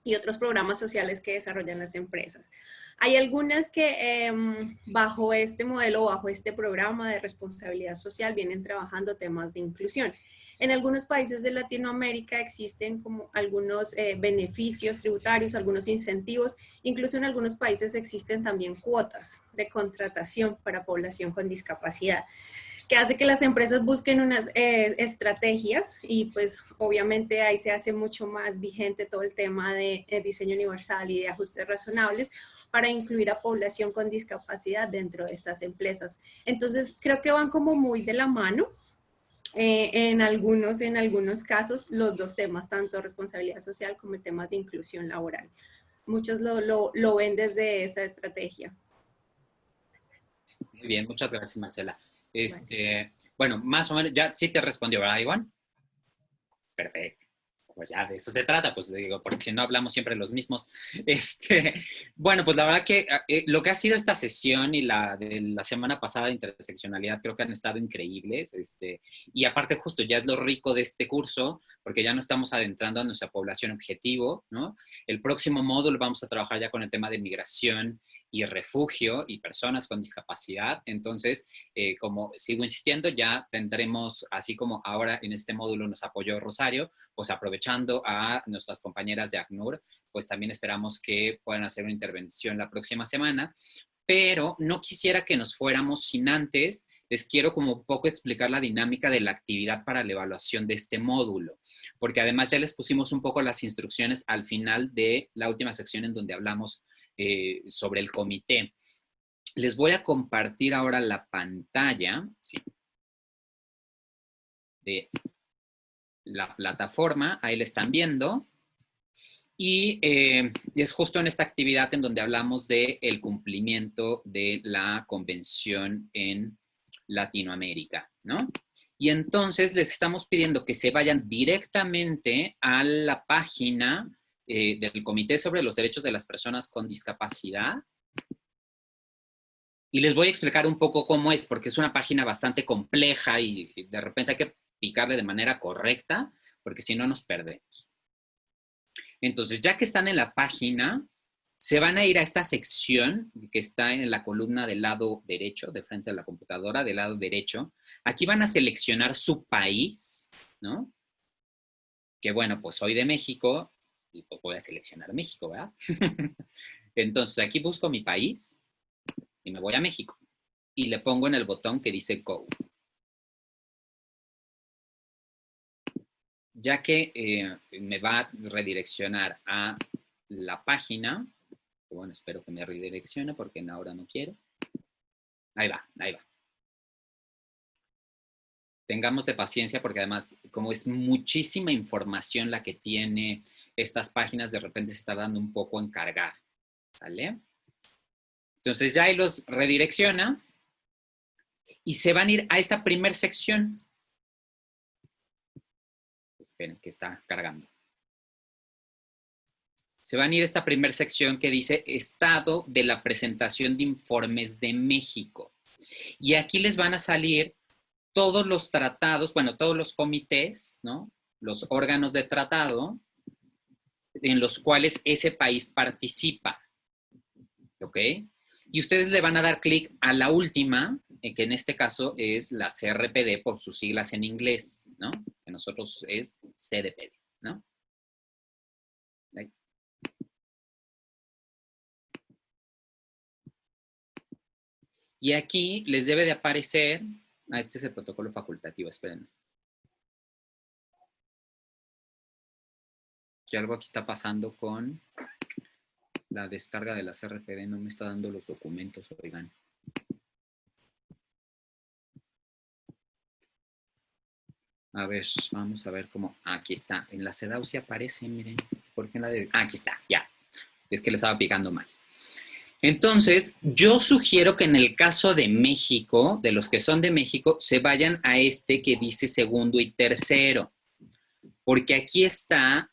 Y otros programas sociales que desarrollan las empresas. Hay algunas que bajo este modelo, bajo este programa de responsabilidad social, vienen trabajando temas de inclusión. En algunos países de Latinoamérica existen como algunos beneficios tributarios, algunos incentivos, incluso en algunos países existen también cuotas de contratación para población con discapacidad, que hace que las empresas busquen unas estrategias y pues obviamente ahí se hace mucho más vigente todo el tema de diseño universal y de ajustes razonables para incluir a población con discapacidad dentro de estas empresas. Entonces creo que van como muy de la mano. En algunos casos, los dos temas, tanto responsabilidad social como temas de inclusión laboral. Muchos lo ven desde esa estrategia. Muy bien, muchas gracias, Marcela. Bueno, más o menos, ya sí te respondió, ¿verdad, Ivonne? Perfecto. Pues ya de eso se trata, pues digo, porque si no hablamos siempre los mismos. Bueno, pues la verdad que lo que ha sido esta sesión y la de la semana pasada de interseccionalidad creo que han estado increíbles. Y aparte justo ya es lo rico de este curso, porque ya no estamos adentrando a nuestra población objetivo, ¿no? El próximo módulo vamos a trabajar ya con el tema de migración y refugio y personas con discapacidad. Entonces, como sigo insistiendo, ya tendremos, así como ahora en este módulo nos apoyó Rosario, pues aprovechando a nuestras compañeras de ACNUR, pues también esperamos que puedan hacer una intervención la próxima semana, pero no quisiera que nos fuéramos sin antes, les quiero como un poco explicar la dinámica de la actividad para la evaluación de este módulo, porque además ya les pusimos un poco las instrucciones al final de la última sección en donde hablamos sobre el comité. Les voy a compartir ahora la pantalla, ¿sí?, de la plataforma, ahí la están viendo, y es justo en esta actividad en donde hablamos del cumplimiento de la convención en Latinoamérica, ¿no? Y entonces les estamos pidiendo que se vayan directamente a la página del Comité sobre los Derechos de las Personas con Discapacidad, y les voy a explicar un poco cómo es, porque es una página bastante compleja y de repente hay que picarle de manera correcta, porque si no nos perdemos. Entonces, ya que están en la página, se van a ir a esta sección que está en la columna del lado derecho, de frente a la computadora, del lado derecho. Aquí van a seleccionar su país, ¿no? Que bueno, pues soy de México y pues voy a seleccionar México, ¿verdad? Entonces, aquí busco mi país y me voy a México. Y le pongo en el botón que dice Go. Ya que me va a redireccionar a la página, bueno, espero que me redireccione porque ahora no quiere. Ahí va, ahí va. Tengamos de paciencia porque además, como es muchísima información la que tiene estas páginas, de repente se está dando un poco en cargar, ¿sale? Entonces ya ahí los redirecciona y se van a ir a esta primera sección. Esperen, que está cargando. Se van a ir a esta primera sección que dice Estado de la presentación de informes de México. Y aquí les van a salir todos los tratados, bueno, todos los comités, ¿no? Los órganos de tratado en los cuales ese país participa. ¿Ok? Y ustedes le van a dar clic a la última, que en este caso es la CRPD por sus siglas en inglés, ¿no? Que nosotros es CDPD, ¿no? Ahí. Y aquí les debe de aparecer, este es el protocolo facultativo, espérenme. Que algo aquí está pasando con la descarga de la CRPD, no me está dando los documentos, oigan. A ver, vamos a ver cómo, aquí está, en la CEDAW sí aparece, miren, ¿por qué en la de, aquí está, ya, es que le estaba picando mal. Entonces, yo sugiero que en el caso de México, de los que son de México, se vayan a este que dice segundo y tercero, porque aquí está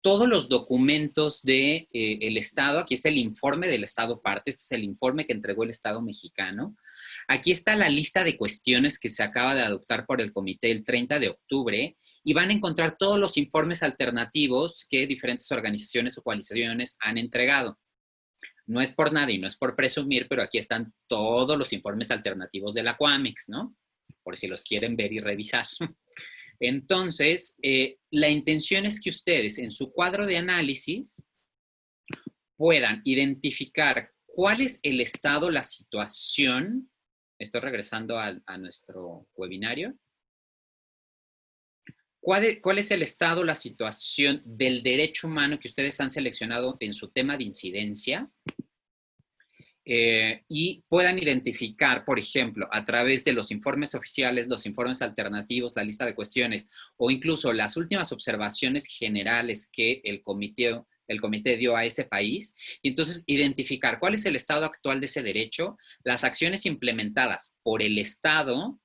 todos los documentos del Estado, aquí está el informe del Estado parte, este es el informe que entregó el Estado mexicano. Aquí está la lista de cuestiones que se acaba de adoptar por el comité el 30 de octubre y van a encontrar todos los informes alternativos que diferentes organizaciones o coaliciones han entregado. No es por nada y no es por presumir, pero aquí están todos los informes alternativos de la Coamex, ¿no? Por si los quieren ver y revisar. Entonces, la intención es que ustedes en su cuadro de análisis puedan identificar cuál es el estado, la situación. Estoy regresando a nuestro webinario. ¿Cuál es el estado, la situación del derecho humano que ustedes han seleccionado en su tema de incidencia? Y puedan identificar, por ejemplo, a través de los informes oficiales, los informes alternativos, la lista de cuestiones, o incluso las últimas observaciones generales que el comité dio a ese país, y entonces identificar cuál es el estado actual de ese derecho, las acciones implementadas por el Estado,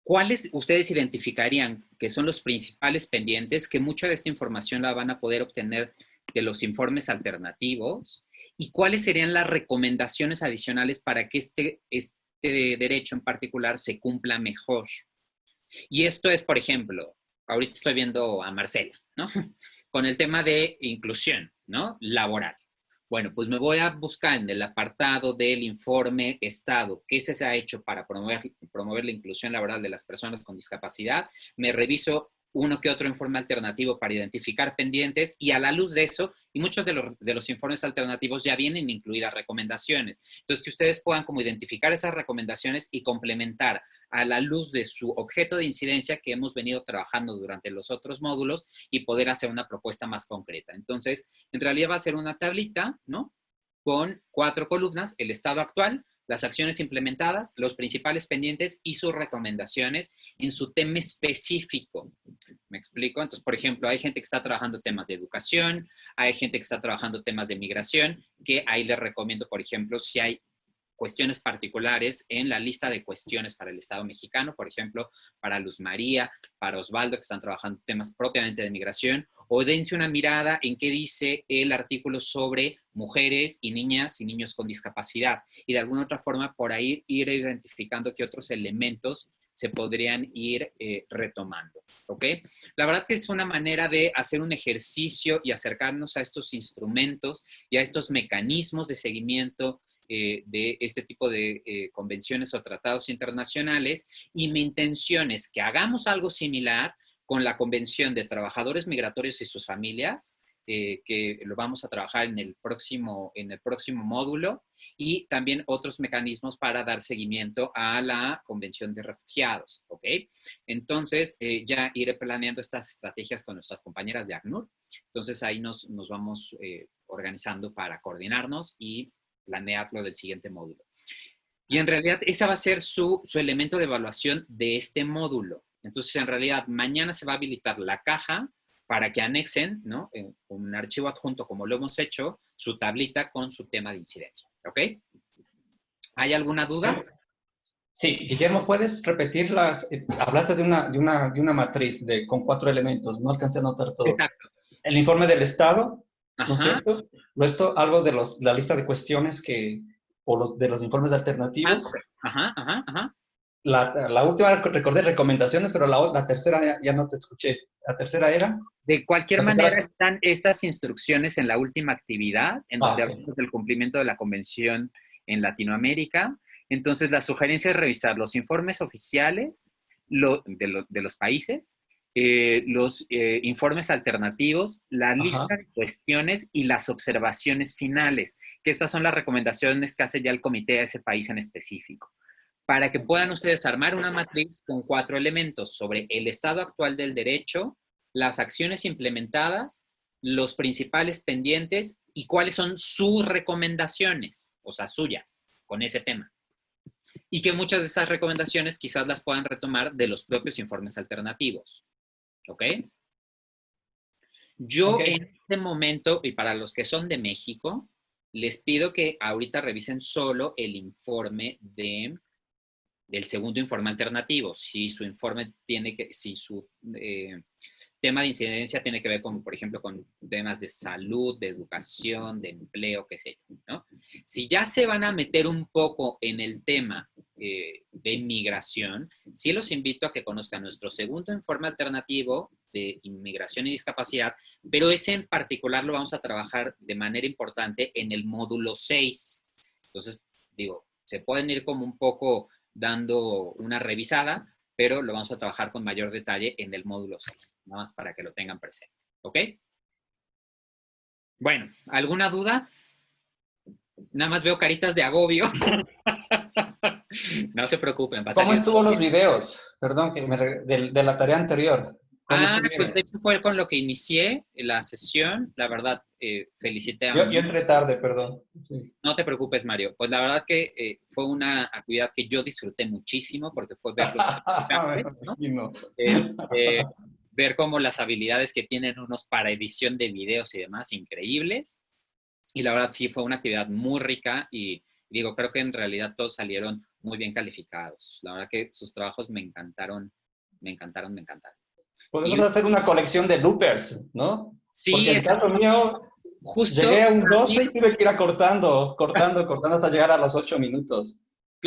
cuáles ustedes identificarían que son los principales pendientes, que mucha de esta información la van a poder obtener de los informes alternativos, y cuáles serían las recomendaciones adicionales para que este derecho en particular se cumpla mejor. Y esto es, por ejemplo, ahorita estoy viendo a Marcela, ¿no? Con el tema de inclusión, ¿no? Laboral. Bueno, pues me voy a buscar en el apartado del informe Estado, qué se ha hecho para promover la inclusión laboral de las personas con discapacidad. Me reviso uno que otro informe alternativo para identificar pendientes y a la luz de eso, y muchos de los informes alternativos ya vienen incluidas recomendaciones. Entonces, que ustedes puedan como identificar esas recomendaciones y complementar a la luz de su objeto de incidencia que hemos venido trabajando durante los otros módulos y poder hacer una propuesta más concreta. Entonces, en realidad va a ser una tablita, ¿no? Con 4 columnas, el estado actual, las acciones implementadas, los principales pendientes y sus recomendaciones en su tema específico. ¿Me explico? Entonces, por ejemplo, hay gente que está trabajando temas de educación, hay gente que está trabajando temas de migración, que ahí les recomiendo, por ejemplo, si hay cuestiones particulares en la lista de cuestiones para el Estado mexicano, por ejemplo, para Luz María, para Osvaldo, que están trabajando temas propiamente de migración, o dense una mirada en qué dice el artículo sobre mujeres y niñas y niños con discapacidad, y de alguna otra forma por ahí ir identificando qué otros elementos se podrían ir retomando, ¿ok? La verdad que es una manera de hacer un ejercicio y acercarnos a estos instrumentos y a estos mecanismos de seguimiento de este tipo de convenciones o tratados internacionales, y mi intención es que hagamos algo similar con la Convención de Trabajadores Migratorios y sus familias, que lo vamos a trabajar en el próximo módulo, y también otros mecanismos para dar seguimiento a la Convención de Refugiados, ¿ok? Entonces, ya iré planeando estas estrategias con nuestras compañeras de ACNUR. Entonces, ahí nos vamos organizando para coordinarnos y planear lo del siguiente módulo. Y en realidad, ese va a ser su elemento de evaluación de este módulo. Entonces, en realidad, mañana se va a habilitar la caja para que anexen, ¿no? Un archivo adjunto, como lo hemos hecho, su tablita con su tema de incidencia, ¿ok? ¿Hay alguna duda? Sí, Guillermo, ¿puedes repetir hablaste de una matriz con 4 elementos, no alcancé a notar todo. Exacto. El informe del Estado, ¿no es Ajá. cierto? Luego algo de la lista de cuestiones de los informes alternativos. Ajá. La última, recordé recomendaciones, pero la tercera ya no te escuché. ¿La tercera era? De cualquier manera, están estas instrucciones en la última actividad, en donde hablamos del cumplimiento de la convención en Latinoamérica. Entonces, la sugerencia es revisar los informes oficiales de los países, los informes alternativos, la lista de cuestiones y las observaciones finales, que estas son las recomendaciones que hace ya el comité de ese país en específico, para que puedan ustedes armar una matriz con 4 elementos sobre el estado actual del derecho, las acciones implementadas, los principales pendientes y cuáles son sus recomendaciones, o sea, suyas, con ese tema. Y que muchas de esas recomendaciones quizás las puedan retomar de los propios informes alternativos. ¿Ok? Yo en este momento, y para los que son de México, les pido que ahorita revisen solo el informe del segundo informe alternativo. Si su informe si su tema de incidencia tiene que ver con, por ejemplo, con temas de salud, de educación, de empleo, qué sé yo, ¿no? Si ya se van a meter un poco en el tema de inmigración, sí los invito a que conozcan nuestro segundo informe alternativo de inmigración y discapacidad, pero ese en particular lo vamos a trabajar de manera importante en el módulo 6. Entonces, digo, se pueden ir como un poco dando una revisada, pero lo vamos a trabajar con mayor detalle en el módulo 6, nada más para que lo tengan presente. ¿Ok? Bueno, ¿alguna duda? Nada más veo caritas de agobio. No se preocupen. ¿Cómo estuvo los videos? Perdón, de la tarea anterior. Pues de hecho fue con lo que inicié la sesión. La verdad, felicité a... Yo entré tarde, perdón. Sí. No te preocupes, Mario. Pues la verdad que fue una actividad que yo disfruté muchísimo porque fue ver los ¿no? Ver cómo las habilidades que tienen unos para edición de videos y demás, increíbles. Y la verdad sí fue una actividad muy rica y digo, creo que en realidad todos salieron muy bien calificados. La verdad que sus trabajos me encantaron. Podemos hacer una colección de loopers, ¿no? Sí. Porque en el caso mío, justo llegué a un 12 y tuve que ir cortando hasta llegar a los 8 minutos.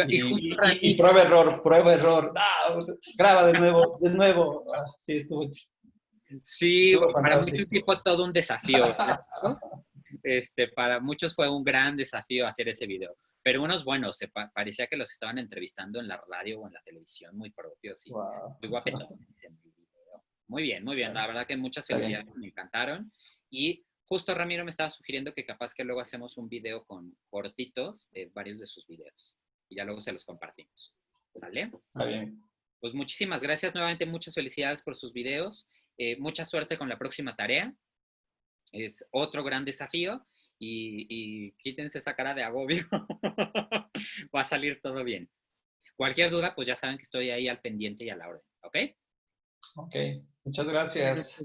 Y prueba error. Graba de nuevo. Sí, estuvo. Sí, para muchos sí fue todo un desafío. Para muchos fue un gran desafío hacer ese video. Pero unos buenos, parecía que los estaban entrevistando en la radio o en la televisión, muy propios. Wow. Muy guapetones en el video. Muy bien. La verdad que muchas felicidades, me encantaron. Y justo Ramiro me estaba sugiriendo que capaz que luego hacemos un video con cortitos de varios de sus videos. Y ya luego se los compartimos. ¿Vale? Está bien. Pues muchísimas gracias. Nuevamente muchas felicidades por sus videos. Mucha suerte con la próxima tarea. Es otro gran desafío. Y quítense esa cara de agobio. Va a salir todo bien. Cualquier duda, pues ya saben que estoy ahí al pendiente y a la orden. ¿Ok? Ok. Muchas gracias.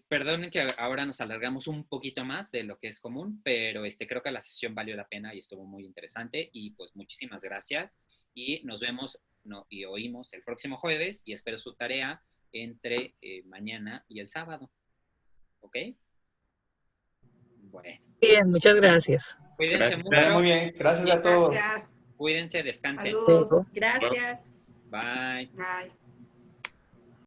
Perdonen que ahora nos alargamos un poquito más de lo que es común, pero creo que la sesión valió la pena y estuvo muy interesante. Y pues muchísimas gracias. Y nos vemos y oímos el próximo jueves y espero su tarea entre mañana y el sábado. ¿Ok? Bueno. Bien, muchas gracias. Cuídense mucho. Muy bien. Gracias a todos. Gracias. Cuídense, descansen. Saludos. Gracias. Bye. Bye.